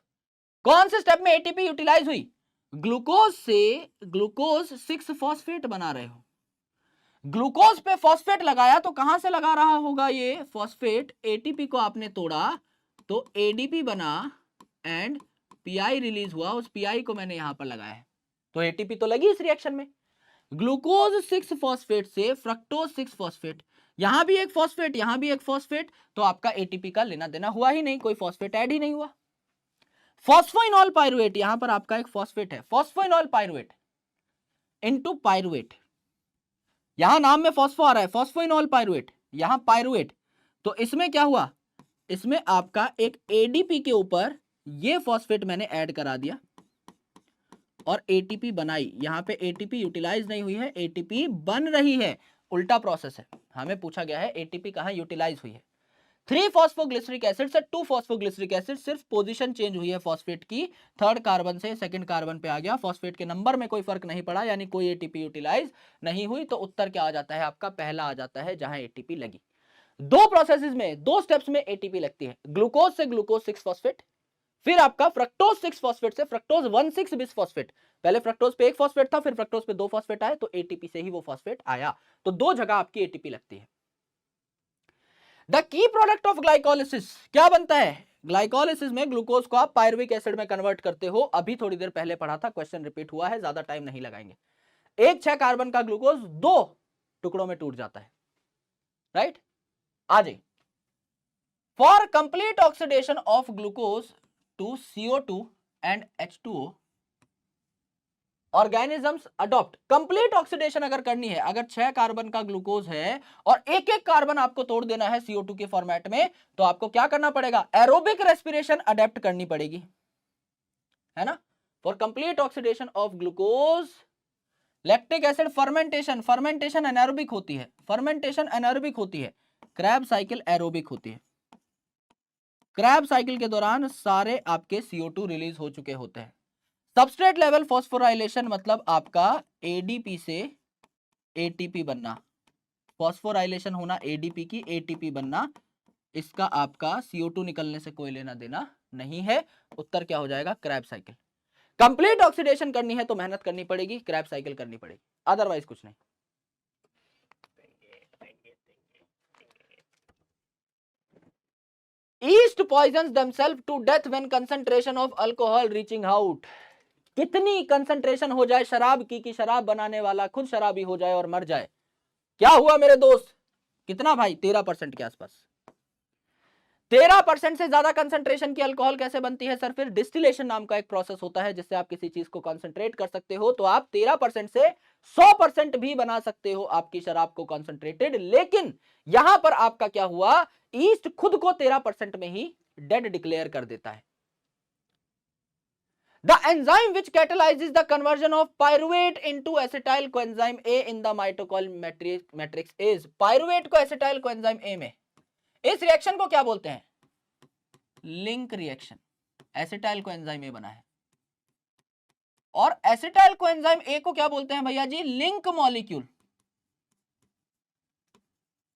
कौन से स्टेप में एटीपी यूटिलाइज हुई? ग्लूकोज से ग्लूकोज 6 फॉस्फेट बना रहे हो, ग्लूकोज पे फॉस्फेट लगाया तो कहां से लगा रहा होगा ये फॉस्फेट? एटीपी को आपने तोड़ा तो एडीपी बना एंड पीआई रिलीज हुआ, उस पीआई को मैंने यहां पर लगाया है, तो एटीपी तो लगी इस रिएक्शन में। ग्लूकोज 6 फॉस्फेट से फ्रक्टोज 6 फॉस्फेट, यहां भी एक फॉस्फेट, यहां भी एक फॉस्फेट, तो आपका एटीपी का लेना देना हुआ ही नहीं, कोई फॉस्फेट ऐड ही नहीं हुआ। फॉस्फोइनॉल पायरुवेट, यहां पर आपका एक फॉस्फेट है, फॉस्फोइनॉल पायरुवेट इनटू पायरुवेट, यहां नाम में फॉस्फो आ रहा है, फॉस्फोइनॉल पायरुवेट, यहां पायरुवेट, तो इसमें क्या हुआ? इसमें आपका एक एडीपी के ऊपर ये फॉस्फेट मैंने ऐड करा दिया और एटीपी बनाई। यहां पे एटीपी यूटिलाइज नहीं हुई है, एटीपी बन रही है, उल्टा प्रोसेस है। हमें पूछा गया है एटीपी कहां यूटिलाइज हुई है। 3 फॉस्फोग्लिसरिक एसिड से 2 फॉस्फोग्लिसरिक एसिड, सिर्फ पोजीशन चेंज हुई है फॉस्फेट की, 3rd कार्बन से 2nd कार्बन पे आ गया, फॉस्फेट के नंबर में कोई फर्क नहीं पड़ा, यानी कोई एटीपी यूटिलाइज नहीं हुई। तो उत्तर क्या आ जाता है आपका? पहला आ जाता है, जहां एटीपी लगी। 2 प्रोसेसेस में 2 स्टेप्स में एटीपी लगती है, ग्लूकोज से ग्लूकोज 6 फॉस्फेट, फिर आपका फ्रक्टोज 6 फॉस्फेट से फ्रक्टोज 1,6 बिस फॉस्फेट। पहले फ्रक्टोज पे 1 फॉस्फेट था, फिर फ्रक्टोज पे 2 फॉस्फेट आए, तो एटीपी से ही वो फॉस्फेट आया। तो 2 जगह आपकी एटीपी लगती है। The key product of glycolysis क्या बनता है? ग्लाइकोलिसिस में ग्लूकोज को आप पायरुविक एसिड में कन्वर्ट करते हो, अभी थोड़ी देर पहले पढ़ा था, क्वेश्चन रिपीट हुआ है, ज्यादा टाइम नहीं लगाएंगे। एक 6 कार्बन का ग्लूकोज 2 टुकड़ों में टूट जाता है, राइट? आ जाइए। For complete oxidation of glucose to CO2 and H2O, organisms adopt, complete oxidation अगर करनी है, अगर 6 कार्बन का ग्लूकोज है और एक एक कार्बन आपको तोड़ देना है CO2 के फॉर्मेट में, तो आपको क्या करना पड़ेगा? एरोबिक रेस्पिरेशन अडेप्ट करनी पड़ेगी, है ना। For complete oxidation of glucose, lactic acid fermentation, fermentation anaerobic होती है, फर्मेंटेशन एनारोबिक होती है, क्रैब साइकिल एरोबिक होती है। क्रैब साइकिल के दौरान सारे आपके CO2 रिलीज हो चुके होते हैं। सबस्ट्रेट लेवल फॉस्फोराइलेशन मतलब आपका एडीपी से एटीपी बनना, फॉस्फोराइलेशन होना एडीपी की एटीपी बनना, इसका आपका CO2 निकलने से कोई लेना देना नहीं है। उत्तर क्या हो जाएगा? Krebs cycle. कंप्लीट ऑक्सीडेशन करनी है तो मेहनत करनी पड़ेगी, क्रैब साइकिल करनी पड़ेगी, अदरवाइज कुछ नहीं। Yeast poisons themselves to death when concentration of alcohol reaching out. कितनी कंसंट्रेशन हो जाए शराब की कि शराब बनाने वाला खुद शराबी हो जाए और मर जाए? क्या हुआ मेरे दोस्त? कितना भाई? 13% के आसपास। 13% से ज्यादा कंसंट्रेशन की अल्कोहल कैसे बनती है सर? फिर डिस्टिलेशन नाम का एक प्रोसेस होता है जिससे आप किसी चीज को कंसंट्रेट कर सकते हो, तो आप 13% से 100% भी बना सकते हो आपकी शराब को कंसंट्रेटेड। लेकिन यहां पर आपका क्या हुआ, ईस्ट खुद को 13% में ही डेड डिक्लेयर कर देता है। The enzyme which catalyzes the conversion of pyruvate into acetyl coenzyme A in the mitochondrial matrix is, pyruvate को acetyl coenzyme A में, इस रिएक्शन को क्या बोलते हैं? Link reaction. Acetyl coenzyme A बना है, और एसिटाइल कोएंजाइम ए को क्या बोलते हैं भैया जी? Link molecule.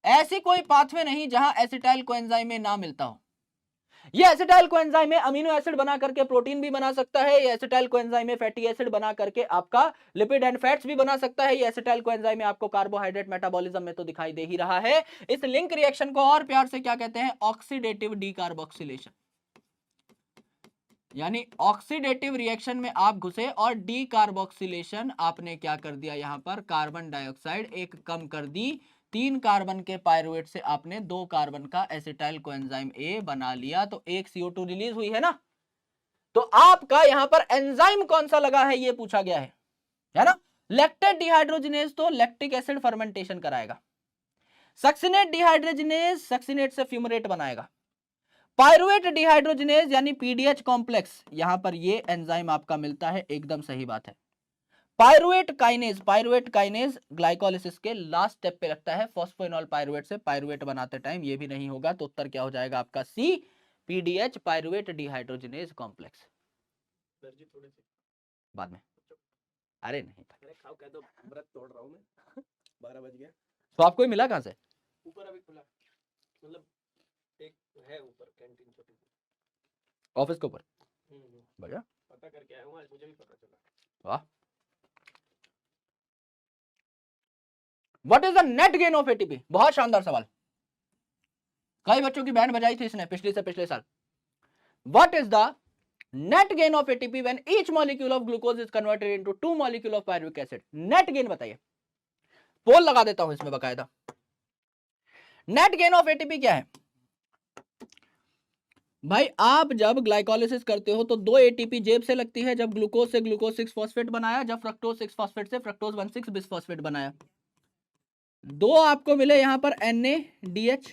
ऐसी कोई पाथवे नहीं जहां एसिटाइल कोएंजाइम ए ना मिलता हो। ये एसिटाइल कोएंजाइम में अमीनो एसिड बना करके प्रोटीन भी बना सकता है, ये एसिटाइल कोएंजाइम में फैटी एसिड बना करके आपका लिपिड एंड फैट्स भी बना सकता है, ये एसिटाइल कोएंजाइम में आपको कार्बोहाइड्रेट मेटाबॉलिज्म में तो दिखाई दे ही रहा है। इस लिंक रिएक्शन को और प्यार से क्या कहते हैं? Oxidative decarboxylation. यानी ऑक्सीडेटिव रिएक्शन में आप घुसे और डीकार्बोक्सिलेशन आपने क्या कर दिया? यहां पर कार्बन डाइऑक्साइड एक कम कर दी, 3 कार्बन के पायरुवेट से आपने 2 कार्बन का एसिटाइल कोएंजाइम ए बना लिया, तो एक CO2 रिलीज हुई है ना। तो आपका यहां पर एंजाइम कौन सा लगा है ये पूछा गया है ना। लैक्टेट डिहाइड्रोजिनेज तो लैक्टिक एसिड फर्मेंटेशन कराएगा, सक्सिनेट डिहाइड्रोजिनेज सक्सिनेट से फ्यूमरेट बनाएगा, पायरुवेट डिहाइड्रोजिनेज यानी पीडीएच कॉम्प्लेक्स, यहां पर ये एंजाइम आपका मिलता है, एकदम सही बात है। पायरुवेट काइनेज ग्लाइकोलिसिस के लास्ट स्टेप पे लगता है, फॉस्फोइनॉल पायरुवेट से पायरुवेट बनाते टाइम, ये भी नहीं होगा तो उत्तर क्या हो जाएगा आपका? सी, पीडीएच पायरुवेट डिहाइड्रोजिनेज कॉम्प्लेक्स। बाद में अरे नहीं खाओ, कह दो व्रत तोड़ रहा हूं मैं 12 बज गया। तो आपको ही मिला कहां से? ऊपर अभी खुला, मतलब एक है ऊपर कैंटीन छोटी ऑफिस के ऊपर। बढ़िया, पता करके आया हूं आज, मुझे भी पता चला। वाह। What is the net gain of ATP? बहुत शानदार सवाल, कई बच्चों की बैंड बजाई थी इसने पिछले से पिछले साल। What is the net gain of ATP when each molecule of glucose is converted into 2 molecule of pyruvic acid? Net gain बताइए, पोल लगा देता हूं इसमें बकायदा। नेट गेन ऑफ एटीपी क्या है भाई? आप जब ग्लाइकोलिसिस करते हो तो 2 एटीपी जेब से लगती है, जब ग्लूकोज से ग्लूकोज 6 फॉस्फेट बनाया, जब फ्रक्टोज 6 फॉस्फेट से फ्रक्टोज 1,6 बिसफॉस्फेट बनाया, 2 आपको मिले यहां पर NADH,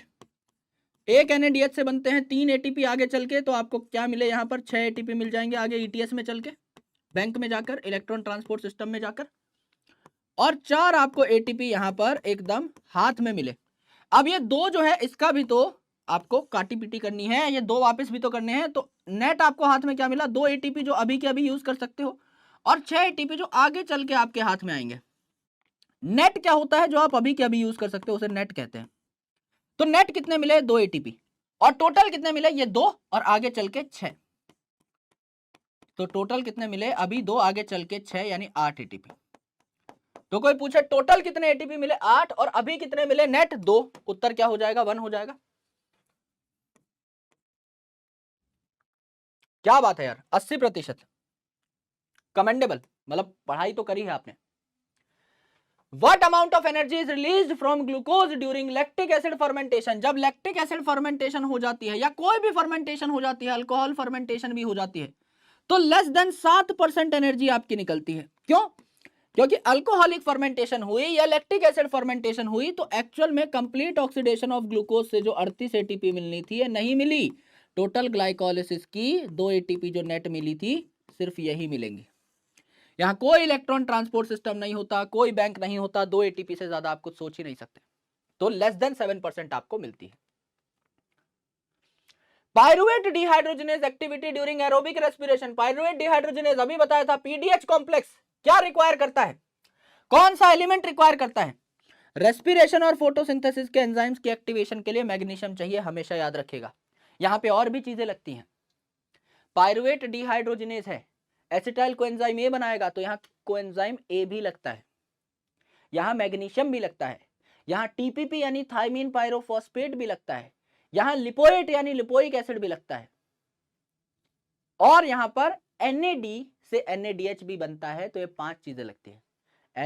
एक NADH से बनते हैं 3 एटीपी, आगे चल के तो आपको क्या मिले यहां पर? 6 एटीपी मिल जाएंगे आगे ETS में चल के, बैंक में जाकर, इलेक्ट्रॉन ट्रांसपोर्ट सिस्टम में जाकर, और 4 आपको एटीपी यहां पर एकदम हाथ में मिले। अब ये 2 जो है इसका भी तो आपको काटी पीटी करनी है, ये 2 वापस भी तो करने हैं, तो नेट आपको हाथ में क्या मिला? 2 एटीपी जो अभी के अभी यूज कर सकते हो, और 6 एटीपी जो आगे चल के आपके हाथ में आएंगे। नेट क्या होता है? जो आप अभी के अभी यूज कर सकते हो उसे नेट कहते हैं। तो नेट कितने मिले? 2 एटीपी, और टोटल कितने मिले? ये 2 और आगे चल के 6, तो टोटल कितने मिले? अभी 2 आगे चल के 6, यानी 8 एटीपी। तो कोई पूछे टोटल कितने एटीपी मिले? 8, और अभी कितने मिले? नेट 2, उत्तर क्या हो जाएगा? 1 हो जाएगा। क्या बात है यार, 80%, कमेंडेबल, मतलब पढ़ाई तो करी है आपने। What amount of energy is released from glucose during lactic acid fermentation? जब लैक्टिक एसिड फर्मेंटेशन हो जाती है, या कोई भी फर्मेंटेशन हो जाती है, अल्कोहल फर्मेंटेशन भी हो जाती है, तो लेस देन 7% एनर्जी आपकी निकलती है। क्यों? क्योंकि अल्कोहलिक फर्मेंटेशन हुई या लैक्टिक एसिड फर्मेंटेशन हुई तो एक्चुअल में कंप्लीट ऑक्सीडेशन ऑफ ग्लूकोज से जो 38 एटीपी मिलनी थी, नहीं मिली। टोटल ग्लाइकोलिसिस की 2 एटीपी जो नेट मिली थी, सिर्फ यही मिलेंगी। यहां कोई इलेक्ट्रॉन ट्रांसपोर्ट सिस्टम नहीं होता, कोई बैंक नहीं होता, 2 एटीपी से ज्यादा आप कुछ सोच ही नहीं सकते, तो लेस देन 7% आपको मिलती है। Pyruvate dehydrogenase activity during aerobic respiration. Pyruvate dehydrogenase अभी बताया था, पीडीएच कॉम्प्लेक्स क्या रिक्वायर करता है? कौन सा एलिमेंट रिक्वायर करता है? रेस्पिरेशन और फोटोसिंथेसिस के एंजाइम्स की एक्टिवेशन के लिए मैग्नीशियम चाहिए, हमेशा याद रखेगा। यहां पे और भी चीजें लगती हैं। पायरुवेट डिहाइड्रोजिनेज है, एसिटाइल कोएंजाइम ए बनाएगा, तो यहां कोएंजाइम ए भी लगता है, यहां मैग्नीशियम भी लगता है, यहां टीपीपी यानी थायमीन पायरोफॉस्फेट भी लगता है, यहां लिपोएट यानी लिपोइक एसिड भी लगता है, और यहां पर NAD से NADH भी बनता है, तो ये 5 चीजें लगती है।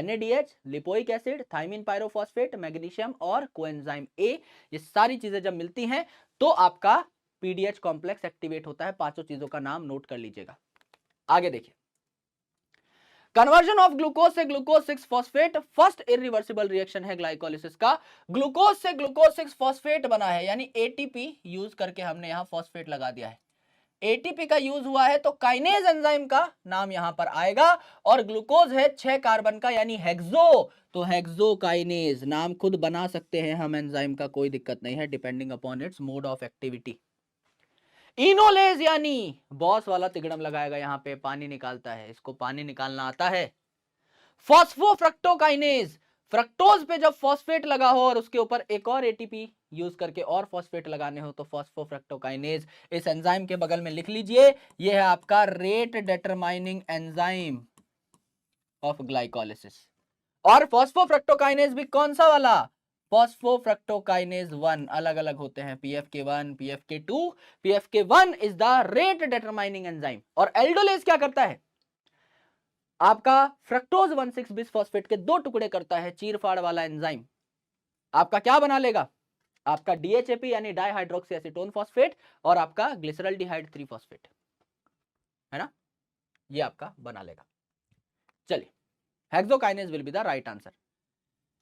NADH, lipoic acid, thiamine pyrophosphate, magnesium और कोएंजाइम ए, ये सारी चीजें जब मिलती हैं तो आपका पीडीएच कॉम्प्लेक्स एक्टिवेट होता है। पांचों चीजों का नाम नोट कर लीजिएगा। आगे देखिए, कन्वर्जन ऑफ ग्लूकोज से glucose 6 phosphate first irreversible reaction है ग्लाइकोलिसिस का। ग्लूकोज से ग्लूकोज 6 फॉस्फेट बना है, यानी एटीपी यूज करके हमने यहां फॉस्फेट लगा दिया है। एटीपी का यूज हुआ है तो काइनेज एंजाइम का नाम यहां पर आएगा, और ग्लूकोज है 6 कार्बन का यानी हेक्सो, तो हेक्सोकाइनेज नाम खुद बना सकते हैं हम एंजाइम का, कोई दिक्कत नहीं है, depending upon its mode of activity. Enolase यानी बॉस वाला तिगड़म लगाएगा, यहां पे पानी निकालता है, इसको पानी निकालना आता है। फॉस्फोफ्रक्टोकाइनेज, फ्रक्टोज पे जब फॉस्फेट लगा हो और उसके ऊपर एक और एटीपी यूज करके और फॉस्फेट लगाने हो तो फॉस्फोफ्रक्टोकाइनेज। इस एंजाइम के बगल में लिख लीजिए, यह है आपका rate determining enzyme of glycolysis. और फॉस्फोफ्रक्टोकाइनेज भी कौन सा वाला, फॉस्फोफ्रक्टोकाइनेज 1, अलग अलग होते हैं, PFK1, PFK2, PFK1 is the rate determining enzyme. और एल्डोलेज क्या करता है, आपका फ्रक्टोज 1,6 बिसफॉस्फेट के 2 टुकड़े करता है, चीरफाड़ वाला एंजाइम। आपका क्या बना लेगा, आपका DHAP यानी डाइहाइड्रोक्सी एसीटोन फॉस्फेट, और आपका ग्लिसरल्डिहाइड 3 फॉस्फेट, है ना, ये आपका बना लेगा। चलिए, hexokinase will be the right answer.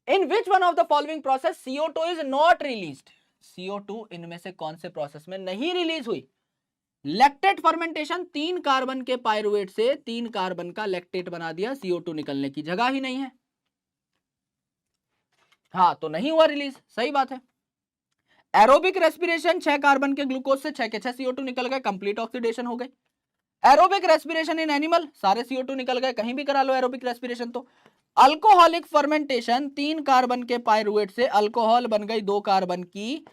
In which one of the following process CO2 is not released, CO2 इनमें से कौन से प्रोसेस में नहीं रिलीज हुई। लैक्टेट फर्मेंटेशन, 3 कार्बन के पायरुवेट से 3 कार्बन का लैक्टेट बना दिया, CO2 निकलने की जगह ही नहीं है, हाँ तो नहीं हुआ रिलीज, सही बात है। एरोबिक रेस्पिरेशन, 6 कार्बन के ग्लूकोज से 6 के 6 CO2 निकल गए, कंप्लीट ऑक्सीडेशन हो गई। एरोबिक रेस्पिरेशन इन एनिमल, सारे CO2 निकल गए, कहीं भी करा लो एरोबिक रेस्पिरेशन तो। अल्कोहलिक फर्मेंटेशन, 3 कार्बन के पायरुवेट से अल्कोहल बन गई, 2 कार्बन की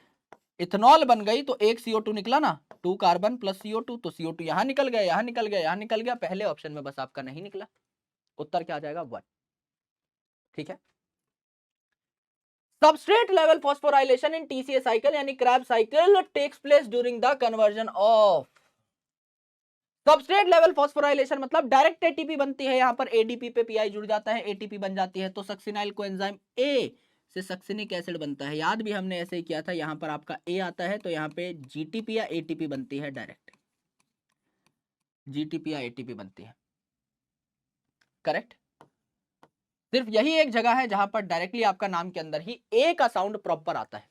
इथेनॉल बन गई, तो 1 CO2 निकला ना, 2 कार्बन प्लस CO2, तो CO2 यहां निकल गया, यहां निकल गया, यहां निकल गया, पहले ऑप्शन में बस आपका नहीं निकला, उत्तर क्या आ जाएगा 1, ठीक है। Substrate level phosphorylation in TCA cycle यानी Krebs cycle takes place during the conversion of. Substrate level phosphorylation मतलब डायरेक्ट एटीपी बनती है, यहां पर एडीपी पे पीआई जुड़ जाता है, एटीपी बन जाती है, तो सक्सिनाइल कोएंजाइम A से सक्सिनिक एसिड बनता है। याद भी हमने ऐसे ही किया था, यहां पर आपका A आता है तो यहां पे जीटीपी या एटीपी बनती है, डायरेक्ट जीटीपी या एटीपी बनती है, करेक्ट। सिर्फ यही एक जगह है जहां पर डायरेक्टली आपका नाम के अंदर ही A का साउंड प्रॉपर आता है,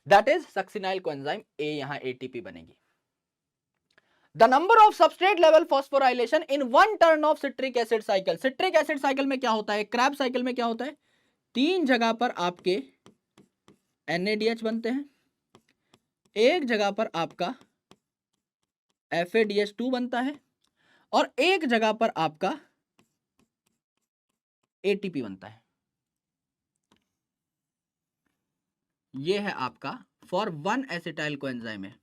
that is succinyl coenzyme A, यहां एटीपी बनेगी। The number of substrate level phosphorylation in one turn of citric acid cycle, citric acid cycle में क्या होता है, क्रैब साइकिल में क्या होता है, 3 जगह पर आपके NADH बनते हैं, एक जगह पर आपका FADH2 बनता है, और एक जगह पर आपका ATP बनता है। यह है आपका फॉर 1 एसिटाइल कोएंजाइम है,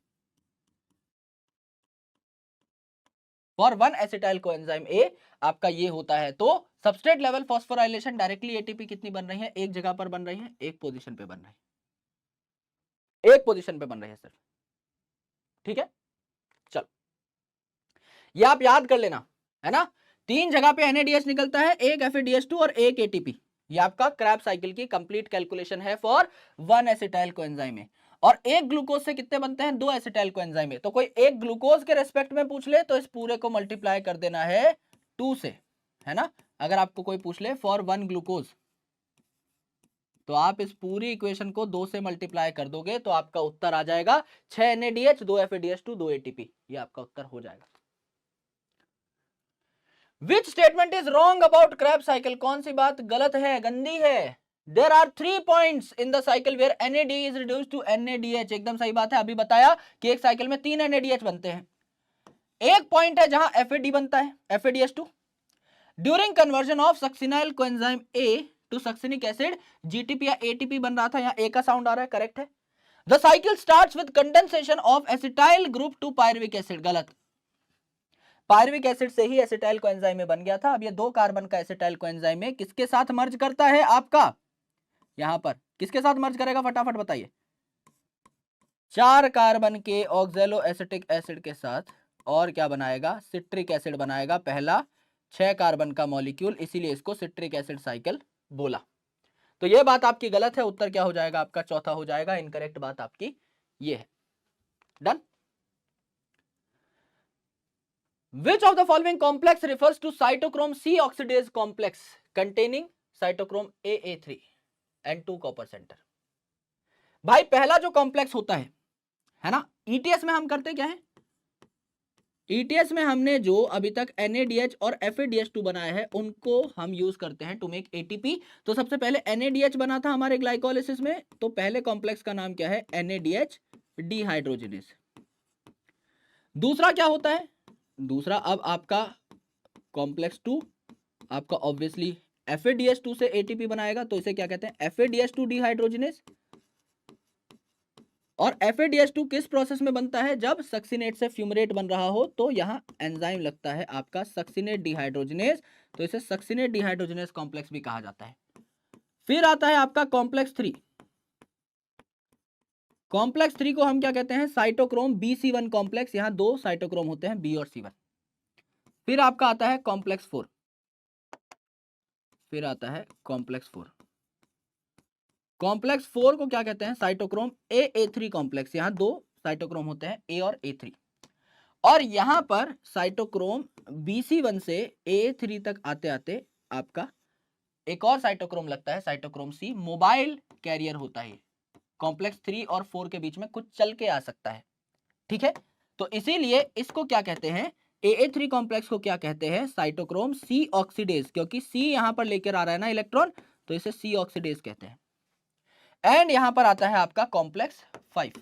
फॉर 1 एसिटाइल कोएंजाइम A आपका ये होता है। तो substrate level phosphorylation directly ATP कितनी बन रही है, एक जगह पर बन रही है, एक पोजीशन पे बन रही है, एक पोजीशन पे बन रही है सिर्फ, ठीक है। चलो, ये आप याद कर लेना, है ना, 3 जगह पे NADH निकलता है, एक FADH2 और एक ATP, ये आपका क्रैब साइकिल की कंप्लीट कैलकुलेशन है फॉर 1 एसिटाइल कोएंजाइम में। और एक ग्लूकोज से कितने बनते हैं, 2 एसिटाइल कोएंजाइम में। तो कोई एक ग्लूकोज के रेस्पेक्ट में पूछ ले तो इस पूरे को मल्टीप्लाई कर देना है 2 से, है ना। अगर आपको कोई पूछ ले फॉर 1 ग्लूकोज, तो आप इस पूरी इक्वेशन को 2 से मल्टीप्लाई कर दोगे तो आपका उत्तर आ जाएगा 6 NADH, 2 FADH2, 2 ATP, ये आपका उत्तर हो जाएगा। Which statement is wrong about Krebs cycle, कौन सी बात गलत है, गंदी है। There are 3 points in the cycle where NAD is reduced to NADH, एकदम सही बात है, अभी बताया कि एक साइकिल में 3 NADH बनते हैं। एक पॉइंट है जहां FAD बनता है, FADH2। During conversion of succinyl coenzyme A to succinic acid, GTP या ATP बन रहा था, यहाँ A का साउंड आ रहा है, करेक्ट है। The cycle starts with condensation of acetyl group to pyruvic acid, गलत। पायरुविक एसिड से ही एसिटाइल कोएंजाइम में बन गया था। अब ये 2 कार्बन का एसिटाइल कोएंजाइम में किसके साथ मर्ज करता है, आपका यहां पर किसके साथ मर्ज करेगा, फटाफट बताइए। 4 कार्बन के ऑक्सैलो एसिटिक एसिड के साथ, और क्या बनाएगा, सिट्रिक एसिड बनाएगा, पहला 6 कार्बन का मॉलिक्यूल, इसीलिए इसको सिट्रिक एसिड साइकिल बोला। तो ये बात आपकी गलत है, उत्तर क्या हो जाएगा आपका, चौथा हो जाएगा, इनकरेक्ट बात आपकी ये है। Done. Which of the following complex refers to cytochrome C oxidase complex containing cytochrome AA3 and 2 copper center? भाई पहला जो कॉम्प्लेक्स होता है ना, ईटीएस में हम करते क्या है, ईटीएस में हमने जो अभी तक NADH और FADH2 बनाया है उनको हम यूज करते हैं टू मेक ATP। तो सबसे पहले NADH बना था हमारे ग्लाइकोलिसिस में, तो पहले कॉम्प्लेक्स का नाम क्या है, NADH डिहाइड्रोजिनेस। दूसरा क्या होता है, दूसरा अब आपका कॉम्प्लेक्स 2 आपका ऑब्वियसली FADH2 से ATP बनाएगा, तो इसे क्या कहते हैं, FADH2 डिहाइड्रोजिनेस। और FADH2 किस प्रोसेस में बनता है, जब सक्सिनेट से फ्यूमरेट बन रहा हो तो यहां एंजाइम लगता है आपका सक्सिनेट डिहाइड्रोजिनेस, तो इसे सक्सिनेट डिहाइड्रोजिनेस कॉम्प्लेक्स भी कहा जाता है। फिर आता है आपका कॉम्प्लेक्स 3। कॉम्प्लेक्स 3 को हम क्या कहते हैं, साइटोक्रोम BC1 कॉम्प्लेक्स, यहां 2 साइटोक्रोम होते हैं B और C1। फिर आपका आता है कॉम्प्लेक्स 4, फिर आता है कॉम्प्लेक्स 4। कॉम्प्लेक्स 4 को क्या कहते हैं, साइटोक्रोम AA3 कॉम्प्लेक्स, यहां 2 साइटोक्रोम होते हैं A और A3। और यहां पर साइटोक्रोम BC1 से AA3 तक आते आते आपका एक और साइटोक्रोम लगता है, साइटोक्रोम C, मोबाइल कैरियर होता है। कॉम्प्लेक्स 3 और 4 के बीच में कुछ चल के आ सकता है, ठीक है। तो इसीलिए इसको क्या कहते हैं, AA3 कॉम्प्लेक्स को क्या कहते हैं, साइटोक्रोम C ऑक्सीडेज, क्योंकि C यहां पर लेकर आ रहा है ना इलेक्ट्रॉन, तो इसे C ऑक्सीडेज कहते हैं। एंड यहां पर आता है आपका कॉम्प्लेक्स 5,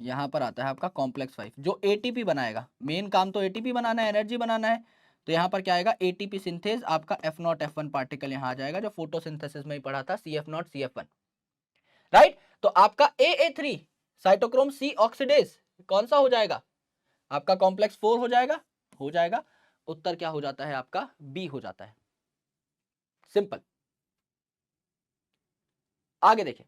यहां पर आता है आपका कॉम्प्लेक्स 5 जो ATP बनाएगा। मेन काम तो ATP बनाना है, एनर्जी बनाना है, तो यहां पर क्या आएगा, ATP सिंथेज, आपका F0 F1 पार्टिकल यहां आ जाएगा, जो फोटोसिंथेसिस में ही पढ़ा था, CF0 CF1, राइट। तो आपका AA3 साइटोक्रोम C ऑक्सीडेज कौन सा हो जाएगा, आपका कॉम्प्लेक्स 4 हो जाएगा, हो जाएगा। उत्तर क्या हो जाता है आपका, बी हो जाता है, सिंपल। आगे देखिए,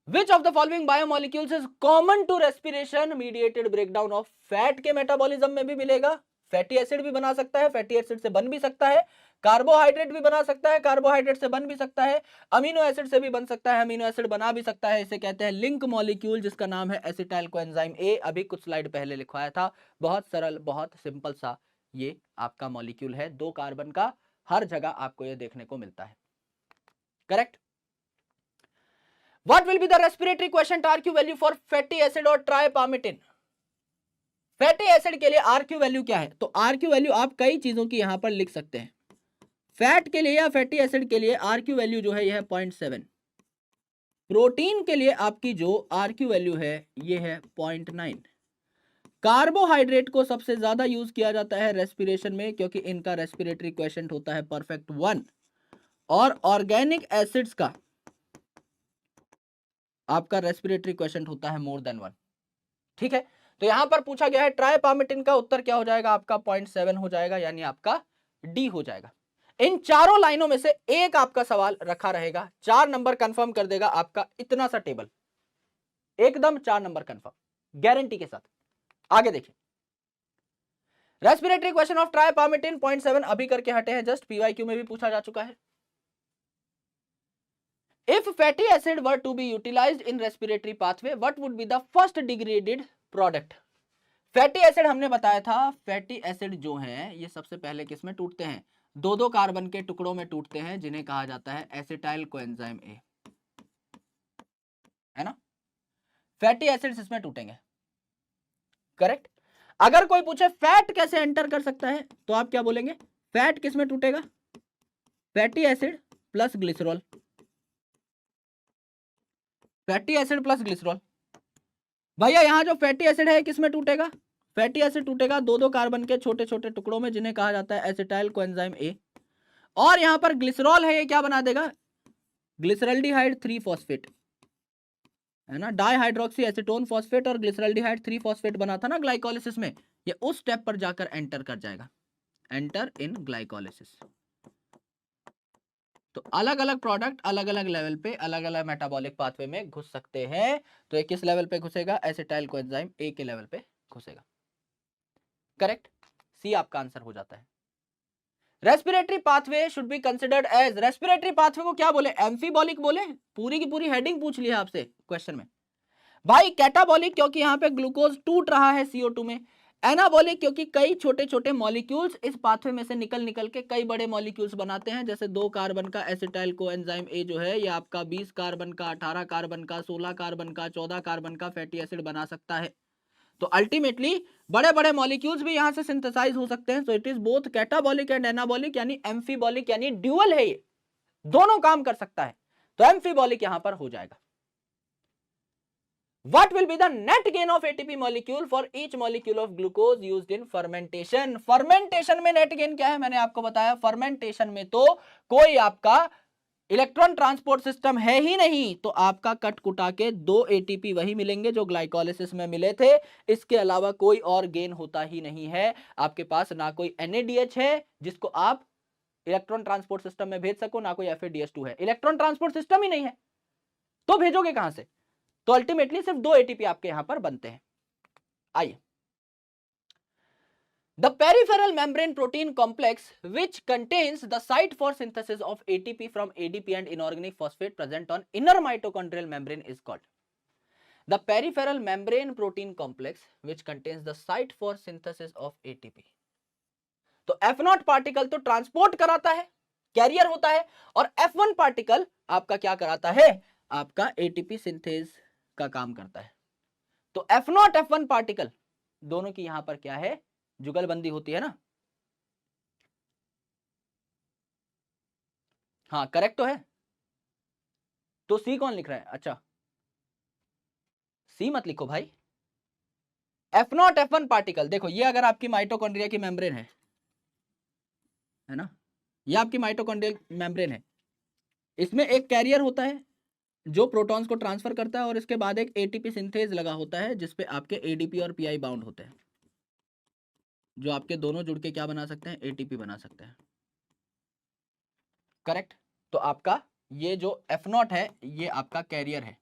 Which of the following biomolecules is common to respiration mediated breakdown of fat के मेटाबॉलिज्म में भी मिलेगा। फैटी एसिड भी बना सकता है, फैटी एसिड से बन भी सकता है, कार्बोहाइड्रेट भी बना सकता है, कार्बोहाइड्रेट से बन भी सकता है, अमीनो एसिड से भी बन सकता है, अमीनो एसिड बना भी सकता है। इसे कहते हैं लिंक मॉलिक्यूल, जिसका नाम है एसिटाइल कोएंजाइम A। अभी कुछ स्लाइड पहले लिखवाया था, बहुत सरल, बहुत सिंपल सा ये आपका मॉलिक्यूल है, 2 कार्बन का, हर जगह आपको ये देखने को मिलता है, correct. What will be the respiratory quotient RQ value for fatty acid और ट्राइपामिटिन? फैटी एसिड के लिए RQ वैल्यू क्या है, तो RQ वैल्यू आप कई चीजों की यहां पर लिख सकते हैं। फैट के लिए या फैटी एसिड के लिए RQ वैल्यू जो है यह है 0.7। प्रोटीन के लिए आपकी जो RQ वैल्यू है ये है 0.9। कार्बोहाइड्रेट को सबसे ज्यादा यूज किया जाता है रेस्पिरेशन में, क्योंकि इनका रेस्पिरेटरी क्वेश्चन होता है परफेक्ट 1। और ऑर्गेनिक एसिड्स का आपका रेस्पिरेटरी क्वेश्चन होता है मोर देन 1, ठीक है। तो यहां पर पूछा गया है ट्राइपामिटिन का, उत्तर क्या हो जाएगा आपका, 0.7 हो जाएगा, यानी आपका डी हो जाएगा। इन चारों लाइनों में से एक आपका सवाल रखा रहेगा, 4 नंबर कंफर्म कर देगा आपका इतना सा टेबल, एकदम 4 नंबर कंफर्म गारंटी के साथ। आगे देखिए, रेस्पिरेटरी क्वेश्चन ऑफ ट्राइपामिटिन 0.7 अभी करके हटे हैं, जस्ट PYQ में भी पूछा जा चुका है। If fatty acid were to be utilized in respiratory pathway, what would be the first degraded product? Fatty acid हमने बताया था, फैटी एसिड जो है ये सबसे पहले किस में टूटते हैं, 2-2 कार्बन के टुकड़ों में टूटते हैं, जिन्हें कहा जाता है एसिटाइल कोएंजाइम A, है ना। फैटी एसिड्स इसमें टूटेंगे, करेक्ट। अगर कोई पूछे फैट कैसे एंटर कर सकता है, तो आप क्या बोलेंगे, फैट किस में टूटेगा, fatty acid plus glycerol, fatty acid plus glycerol. भैया यहां जो फैटी एसिड है किस में टूटेगा, फैटी एसिड टूटेगा 2-2 कार्बन के छोटे छोटे टुकड़ों में, जिन्हें कहा जाता है एसिटाइल कोएंजाइम A। और यहां पर ग्लिसरॉल है, ये क्या बना देगा, ग्लिसरल्डिहाइड 3 फॉस्फेट, है ना, डाइहाइड्रोक्सी एसीटोन फॉस्फेट और ग्लिसरल्डिहाइड 3 फॉस्फेट बना था ना ग्लाइकोलिसिस में, ये उस स्टेप पर जाकर एंटर कर जाएगा, एंटर इन ग्लाइकोलिसिस। तो अलग अलग प्रोडक्ट अलग अलग लेवल पे अलग अलग मेटाबॉलिक पाथवे में घुस सकते हैं। तो ये किस लेवल पे घुसेगा, एसिटाइल कोएंजाइम A के लेवल पे घुसेगा, करेक्ट। सी आपका आंसर हो जाता है। Respiratory pathway should be considered as, respiratory pathway को क्या बोले, एम्फीबॉलिक बोले, पूरी की पूरी हेडिंग पूछ लिया आपसे क्वेश्चन में। भाई कैटाबॉलिक क्योंकि यहां पे ग्लूकोज टूट रहा है CO2 में, एनाबॉलिक क्योंकि कई छोटे छोटे मॉलिक्यूल्स इस पाथवे में से निकल निकल के कई बड़े मॉलिक्यूल्स बनाते हैं, जैसे 2 कार्बन का एसिटाइल कोएंजाइम ए जो है ये आपका 20 कार्बन का, 18 कार्बन का, 16 कार्बन का, 14 कार्बन का फैटी एसिड बना सकता है। तो अल्टीमेटली बड़े बड़े मॉलिक्यूल्स भी यहां से सिंथेसाइज हो सकते हैं। So it is both catabolic and anabolic, यानी एम्फीबॉलिक, यानी ड्यूअल है, ये दोनों काम कर सकता है। तो एम्फीबॉलिक यहां पर हो जाएगा। What will be the net gain of ATP molecule for each molecule of glucose used in fermentation? fermentation में net gain क्या है, मैंने आपको बताया। fermentation में तो कोई आपका इलेक्ट्रॉन ट्रांसपोर्ट सिस्टम है ही नहीं, तो आपका कट कुटा के 2 ATP वही मिलेंगे जो ग्लाइकोलिसिस में मिले थे। इसके अलावा कोई और गेन होता ही नहीं है। आपके पास ना कोई NADH है जिसको आप इलेक्ट्रॉन ट्रांसपोर्ट सिस्टम में भेज सको, ना कोई FADH2 है। इलेक्ट्रॉन ट्रांसपोर्ट सिस्टम ही नहीं है तो भेजोगे कहां से? तो अल्टीमेटली सिर्फ 2 ATP आपके यहां पर बनते हैं। आइए, the peripheral membrane protein complex which contains the site for synthesis of ATP from ADP and inorganic phosphate present on inner mitochondrial membrane is called the peripheral membrane protein complex which contains the site for synthesis of ATP। तो F0 particle तो transport कराता है, career होता है, और F1 particle आपका क्या कराता है, आपका ATP सिंथेस का काम करता है। तो F0 F1 पार्टिकल दोनों की यहां पर क्या है, जुगलबंदी होती है ना। हाँ करेक्ट तो है। तो सी कौन लिख रहा है? अच्छा सी मत लिखो भाई। F0 F1 पार्टिकल, देखो ये अगर आपकी माइटोकॉन्ड्रिया की मेम्ब्रेन है ना, ये आपकी माइटोकॉन्ड्रियल मेम्ब्रेन है, इसमें एक कैरियर होता है जो प्रोटॉन्स को ट्रांसफर करता है, और इसके बाद एक ATP सिंथेज लगा होता है जिसपे आपके ADP और PI बाउंड होते हैं, जो आपके दोनों जुड़ के क्या बना सकते हैं, ATP बना सकते हैं। करेक्ट। तो आपका ये जो F0 है ये आपका कैरियर है,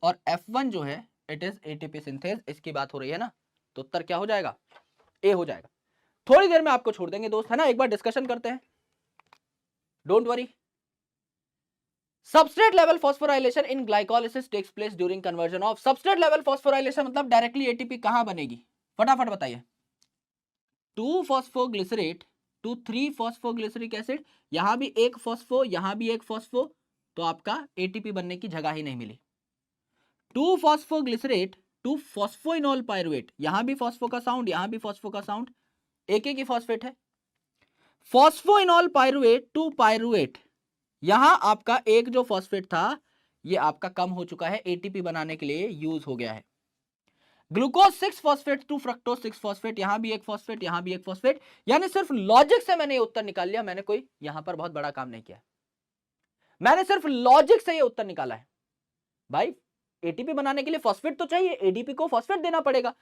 और F1 जो है इट इज ATP सिंथेज, इसकी बात हो रही है ना, तो उत्तर क्या हो जाएगा, ए हो जाएगा। थोड़ी देर में आपको छोड़ देंगे दोस्त, है ना, एक बार डिस्कशन करते हैं, don't worry. Substrate level phosphorylation in glycolysis takes place during conversion of, substrate level phosphorylation मतलब डायरेक्टली ATP कहां बनेगी, फटाफट बताइए। 2 फॉस्फोग्लिसरेट टू 3 फॉस्फोग्लिसरिक एसिड, यहां भी एक फॉस्फो, यहां भी एक फॉस्फो, तो आपका ATP बनने की जगह ही नहीं मिली। 2 फॉस्फोग्लिसरेट टू फॉस्फोइनोल पायरुवेट, यहां भी फॉस्फो का साउंड, यहां भी फॉस्फो का साउंड, एक ही फॉस्फेट है। फॉस्फोइनोल पायरुवेट टू पायरुवेट, यहां आपका एक जो फॉस्फेट था ये आपका कम हो चुका है, ATP बनाने के लिए यूज हो गया है। Glucose 6 phosphate to fructose 6 phosphate, यहां भी एक फॉस्फेट, यहां भी एक फॉस्फेट, यानी सिर्फ लॉजिक से मैंने ये उत्तर निकाल लिया, मैंने कोई यहां पर बहुत बड़ा काम नहीं किया, मैंने सिर्फ लॉजिक से ये उत्तर निकाला है। भाई ATP बनाने के लिए फॉस्फेट तो चाहिए, ADP को फॉस्फेट देना पड़ेगा,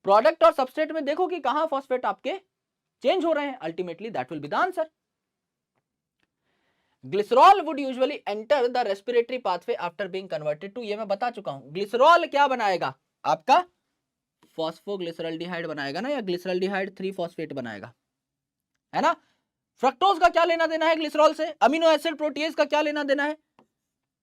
प्रोडक्ट और सबस्ट्रेट में देखो कि कहां फॉस्फेट आपके चेंज हो रहे हैं, ultimately that will be the answer. Glycerol would usually enter the respiratory pathway after being converted to, ये मैं बता चुका हूं। ग्लिसरॉल क्या बनाएगा, आपका फॉस्फोग्लिसरल्डिहाइड बनाएगा ना, या ग्लिसरल्डिहाइड 3 फॉस्फेट बनाएगा, है ना। फ्रक्टोज का क्या लेना देना है ग्लिसरॉल से, अमीनो एसिड प्रोटीज का क्या लेना देना है,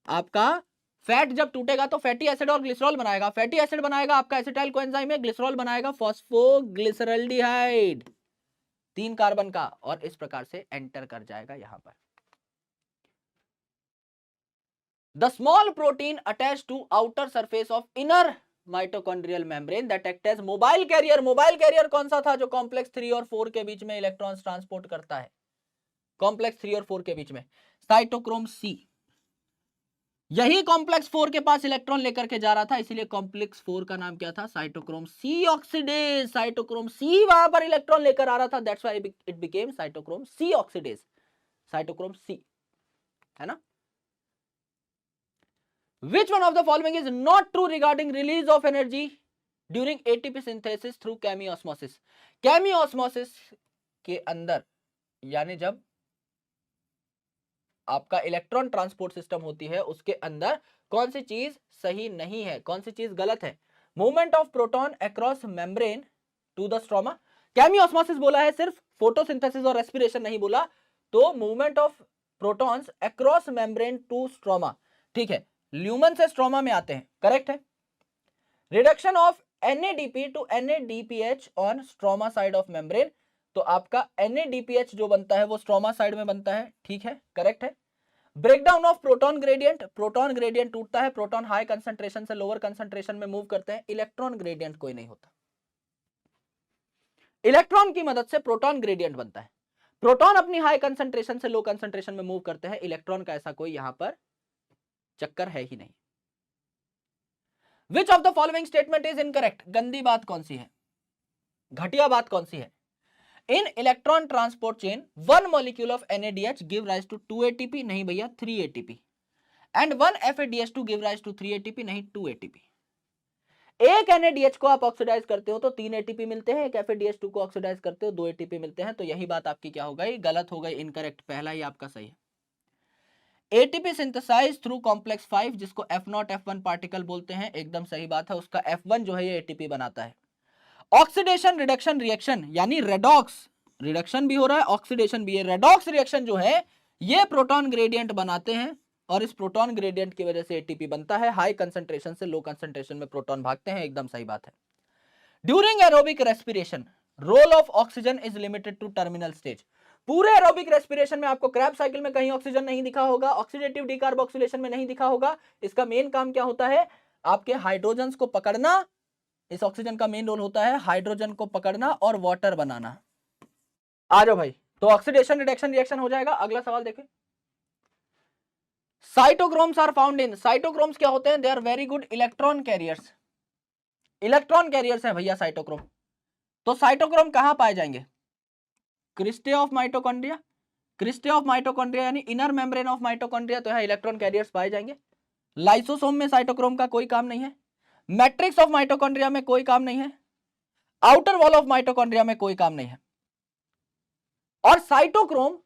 आपका फैट जब टूटेगा तो फैटी एसिड और ग्लिसरॉल बनाएगा, फैटी एसिड बनाएगा आपका एसिटाइल कोएंजाइम है, ग्लिसरॉल बनाएगा फॉस्फोग्लिसरल्डिहाइड 3 कार्बन का, और इस प्रकार से एंटर कर जाएगा यहां पर। The small protein attached to outer surface of inner mitochondrial membrane that act as mobile carrier, mobile carrier कौन सा था जो कॉम्प्लेक्स 3 और 4 के बीच में इलेक्ट्रॉन्स ट्रांसपोर्ट करता है, कॉम्प्लेक्स 3 और 4 के बीच में साइटोक्रोम C, यही कॉम्प्लेक्स 4 के पास इलेक्ट्रॉन लेकर के जा रहा था, इसीलिए कॉम्प्लेक्स 4 का नाम क्या था, cytochrome C oxidase, cytochrome C वहां पर इलेक्ट्रॉन लेकर आ रहा था, that's why it became cytochrome C oxidase, cytochrome C, है ना। Which one of the following is not true regarding release of energy during ATP synthesis through chemiosmosis? Chemiosmosis के अंदर, यानी जब आपका इलेक्ट्रॉन ट्रांसपोर्ट सिस्टम होती है उसके अंदर कौन सी चीज सही नहीं है, कौन सी चीज गलत है, movement of proton across membrane to the stroma, chemiosmosis बोला है सिर्फ, फोटोसिंथेसिस और रेस्पिरेशन नहीं बोला। तो movement of protons across membrane to stroma, ठीक है, ल्यूमन से स्ट्रोमा में आते हैं, करेक्ट है। Reduction of NADP to NADPH on stroma side of membrane, तो आपका NADPH जो बनता है वो स्ट्रोमा साइड में बनता है, ठीक है, करेक्ट है। Breakdown of proton gradient, proton gradient टूटता है, प्रोटॉन हाई कंसंट्रेशन से लोअर कंसंट्रेशन में मूव करते हैं, इलेक्ट्रॉन ग्रेडियंट कोई नहीं होता। इलेक्ट्रॉन की मदद से प्रोटॉन ग्रेडियंट बनता है, प्रोटॉन अपनी हाई कंसंट्रेशन से लो कंसंट्रेशन में मूव करते हैं, इलेक्ट्रॉन का ऐसा कोई यहां पर चक्कर है ही नहीं। विच of the following statement is incorrect, गंदी बात कौन सी है, घटिया बात कौन सी है। In electron transport chain one molecule of NADH give rise to 2 ATP, नहीं भैया 3 ATP, and one FADH2 give rise to 3 ATP, नहीं 2 ATP। एक NADH को आप ऑक्सीडाइज करते हो तो 3 ATP मिलते हैं, एक FADH2 को ऑक्सीडाइज करते हो 2 ATP मिलते हैं, तो यही बात आपकी क्या हो गई, गलत हो गई, इनकरेक्ट, पहला ही आपका सही है। ATP सिंथेसाइज थ्रू कॉम्प्लेक्स 5 जिसको F0 F1 पार्टिकल बोलते हैं, एकदम सही बात है, उसका F1 जो है ये ATP बनाता है। ऑक्सीडेशन रिडक्शन रिएक्शन यानी रेडॉक्स, रिडक्शन भी हो रहा है ऑक्सीडेशन भी है, रेडॉक्स रिएक्शन जो है ये प्रोटॉन ग्रेडियंट बनाते हैं और इस प्रोटॉन ग्रेडियंट की वजह से ATP बनता है, हाई कंसंट्रेशन से लो कंसंट्रेशन में प्रोटॉन भागते हैं, एकदम सही बात है। During aerobic respiration role of oxygen is limited to terminal stage, पूरे एरोबिक रेस्पिरेशन में आपको क्रैब साइकिल में कहीं ऑक्सीजन नहीं दिखा होगा, ऑक्सीडेटिव डीकार्बोक्सिलेशन में नहीं दिखा होगा, इसका मेन काम क्या होता है, आपके हाइड्रोजन्स को पकड़ना, इस ऑक्सीजन का मेन रोल होता है हाइड्रोजन को पकड़ना और वाटर बनाना। आ जाओ भाई, तो ऑक्सीडेशन रिडक्शन रिएक्शन हो जाएगा। अगला सवाल देखें, cytochromes are found in, cytochromes क्या होते हैं, they are very good electron carriers, electron carriers है भैया साइटोक्रोम। तो साइटोक्रोम कहां पाए जाएंगे, cristae of mitochondria, cristae of mitochondria यानी इनर मेम्ब्रेन ऑफ माइटोकॉन्ड्रिया, तो यहां इलेक्ट्रॉन कैरियर्स पाए जाएंगे। लाइसोसोम में साइटोक्रोम का कोई काम नहीं है, मैट्रिक्स ऑफ माइटोकॉन्ड्रिया में कोई काम नहीं है, आउटर वॉल ऑफ माइटोकॉन्ड्रिया में कोई काम नहीं है। और साइटोक्रोम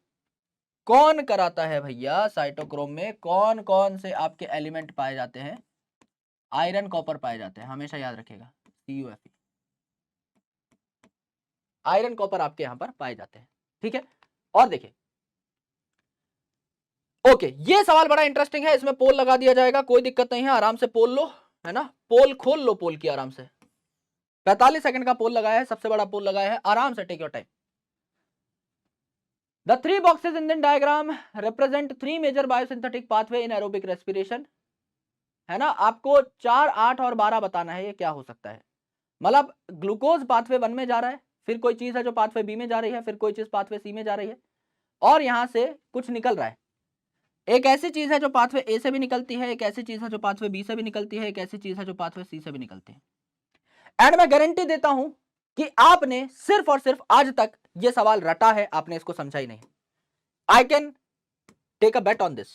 कौन कराता है भैया, साइटोक्रोम में कौन कौन से आपके एलिमेंट पाए जाते हैं, आयरन कॉपर पाए जाते हैं, हमेशा याद रखिएगा, CuFe, आयरन कॉपर आपके यहां पर पाए जाते हैं, ठीक है। और देखिए ओके, ये सवाल बड़ा इंटरेस्टिंग है, इसमें पोल लगा दिया जाएगा, कोई दिक्कत नहीं है, आराम से पोल लो, है ना, पोल खोल लो पोल की आराम से, 45 सेकंड का पोल लगाया है, सबसे बड़ा पोल लगाया है, आराम से take your time. The 3 boxes in the diagram represent 3 major biosynthetic pathway in aerobic respiration, है ना, आपको 4, 8 और 12 बताना है, ये क्या हो सकता है, मतलब ग्लूकोज पाथवे 1 में जा रहा है, फिर कोई चीज है जो पाथवे B में जा रही है, फिर कोई चीज पाथवे C में जा रही है, और यहां से कुछ निकल रहा है, एक ऐसी चीज है जो पाथवे A से भी निकलती है, एक ऐसी चीज है जो पाथवे B से भी निकलती है, एक ऐसी चीज है जो पाथवे C से भी निकलती है। एंड मैं गारंटी देता हूं कि आपने सिर्फ और सिर्फ आज तक ये सवाल रटा है, आपने इसको समझा ही नहीं। I can take a bet on this,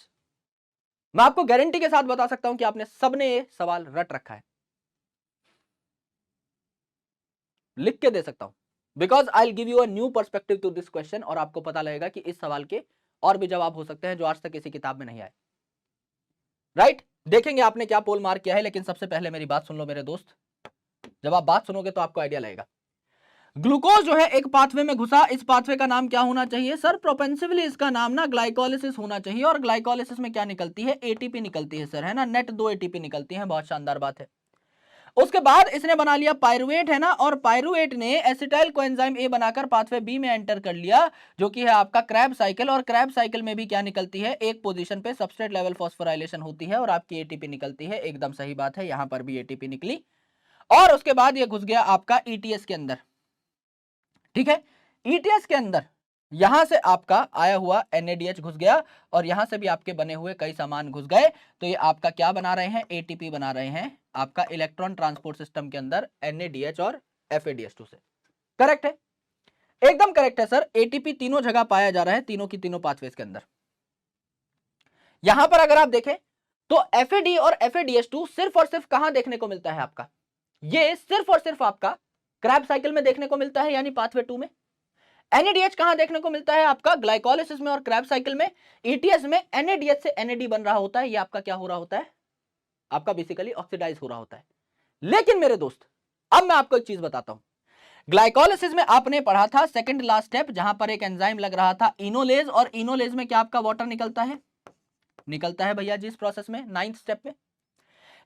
मैं आपको गारंटी के साथ बता सकता हूं कि आपने सबने ये सवाल रट रखा है, लिख के दे सकता हूं, because I will give you a new perspective to this question, और आपको पता लगेगा कि इस सवाल के और भी जवाब हो सकते हैं जो आज तक किसी किताब में नहीं आए, राइट। देखेंगे आपने क्या पोल मार्क किया है, लेकिन सबसे पहले मेरी बात सुन लो मेरे दोस्त, जब आप बात सुनोगे तो आपको आइडिया लगेगा। ग्लूकोज जो है एक पाथवे में घुसा, इस पाथवे का नाम क्या होना चाहिए सर, प्रोपेंसिवली इसका नाम ना ग्लाइकोलिसिस होना चाहिए, और ग्लाइकोलिसिस में क्या निकलती है, ATP निकलती है सर, है ना, नेट 2 ATP निकलती है, बहुत शानदार बात है। उसके बाद इसने बना लिया पायरुवेट, है ना, और पायरुवेट ने एसिटाइल कोएंजाइम A बनाकर पाथवे B में एंटर कर लिया, जो कि है आपका क्रैब साइकिल, और क्रैब साइकिल में भी क्या निकलती है, एक पोजीशन पे सबस्ट्रेट लेवल फॉस्फोराइलेशन होती है और आपकी ATP निकलती है, एकदम सही बात है, यहां पर भी ATP निकली, और उसके बाद ये घुस गया आपका ETS के अंदर, ठीक है। ETS के अंदर यहां से आपका आया हुआ NADH घुस गया, और यहां से भी आपके बने हुए कई सामान घुस गए, तो ये आपका क्या बना रहे हैं, ATP बना रहे हैं आपका इलेक्ट्रॉन ट्रांसपोर्ट सिस्टम के अंदर NADH और FADH2 से, करेक्ट है, एकदम करेक्ट है सर। ATP तीनों जगह पाया जा रहा है, तीनों की तीनों पाथवेज के अंदर। यहां पर अगर आप देखें तो FAD और FADH2 सिर्फ और सिर्फ कहां देखने को मिलता है आपका, ये सिर्फ और सिर्फ आपका क्रैब साइकिल में देखने को मिलता है, यानी पाथवे 2 में। NADH कहां देखने को मिलता है आपका, ग्लाइकोलिसिस में और क्रैब साइकिल में। ETS में NADH से NAD बन रहा होता है, ये आपका क्या हो रहा होता है, आपका बेसिकली ऑक्सीडाइज हो रहा होता है। लेकिन मेरे दोस्त अब मैं आपको एक चीज बताता हूं, ग्लाइकोलिसिस में आपने पढ़ा था सेकंड लास्ट स्टेप, जहां पर एक एंजाइम लग रहा था इनोलेज, और इनोलेज में क्या आपका वाटर निकलता है भैया जी इस प्रोसेस में 9th स्टेप पे।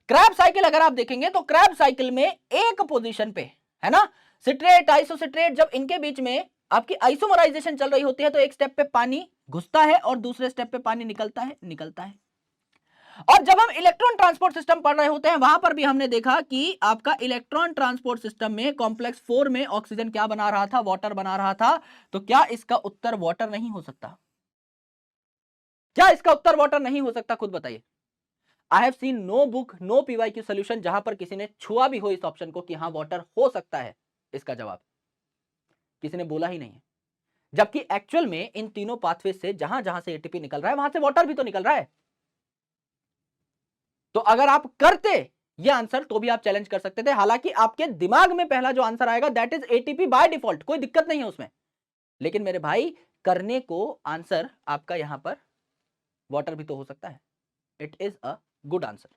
क्रैब साइकिल अगर आप देखेंगे तो क्रैब साइकिल में एक पोजीशन पे है ना सिट्रेट आइसोसिट्रेट, जब इनके बीच में आपकी आइसोमराइजेशन चल रही होती है तो एक स्टेप पे पानी घुसता है और दूसरे स्टेप पे पानी निकलता है। और जब हम इलेक्ट्रॉन ट्रांसपोर्ट सिस्टम पढ़ रहे होते हैं वहां पर भी हमने देखा कि आपका इलेक्ट्रॉन ट्रांसपोर्ट सिस्टम में कॉम्प्लेक्स 4 में ऑक्सीजन क्या बना रहा था, वाटर बना रहा था। तो क्या इसका उत्तर वाटर नहीं हो सकता? क्या इसका उत्तर वाटर नहीं हो सकता? खुद बताइए। I have seen no book no PYQ solution जहां पर किसी ने छुआ भी हो इस ऑप्शन को कि हाँ वाटर हो सकता है। इसका जवाब किसी ने बोला ही नहीं है, जबकि एक्चुअल में इन तीनों पाथवे से जहां जहां से एटीपी निकल रहा है वहां से वाटर भी तो निकल रहा है। तो अगर आप करते ये आंसर तो भी आप चैलेंज कर सकते थे, हालांकि आपके दिमाग में पहला जो आंसर आएगा that is ATP by default, कोई दिक्कत नहीं है उसमें। लेकिन मेरे भाई करने को आंसर आपका यहां पर वाटर भी तो हो सकता है। It is a good answer.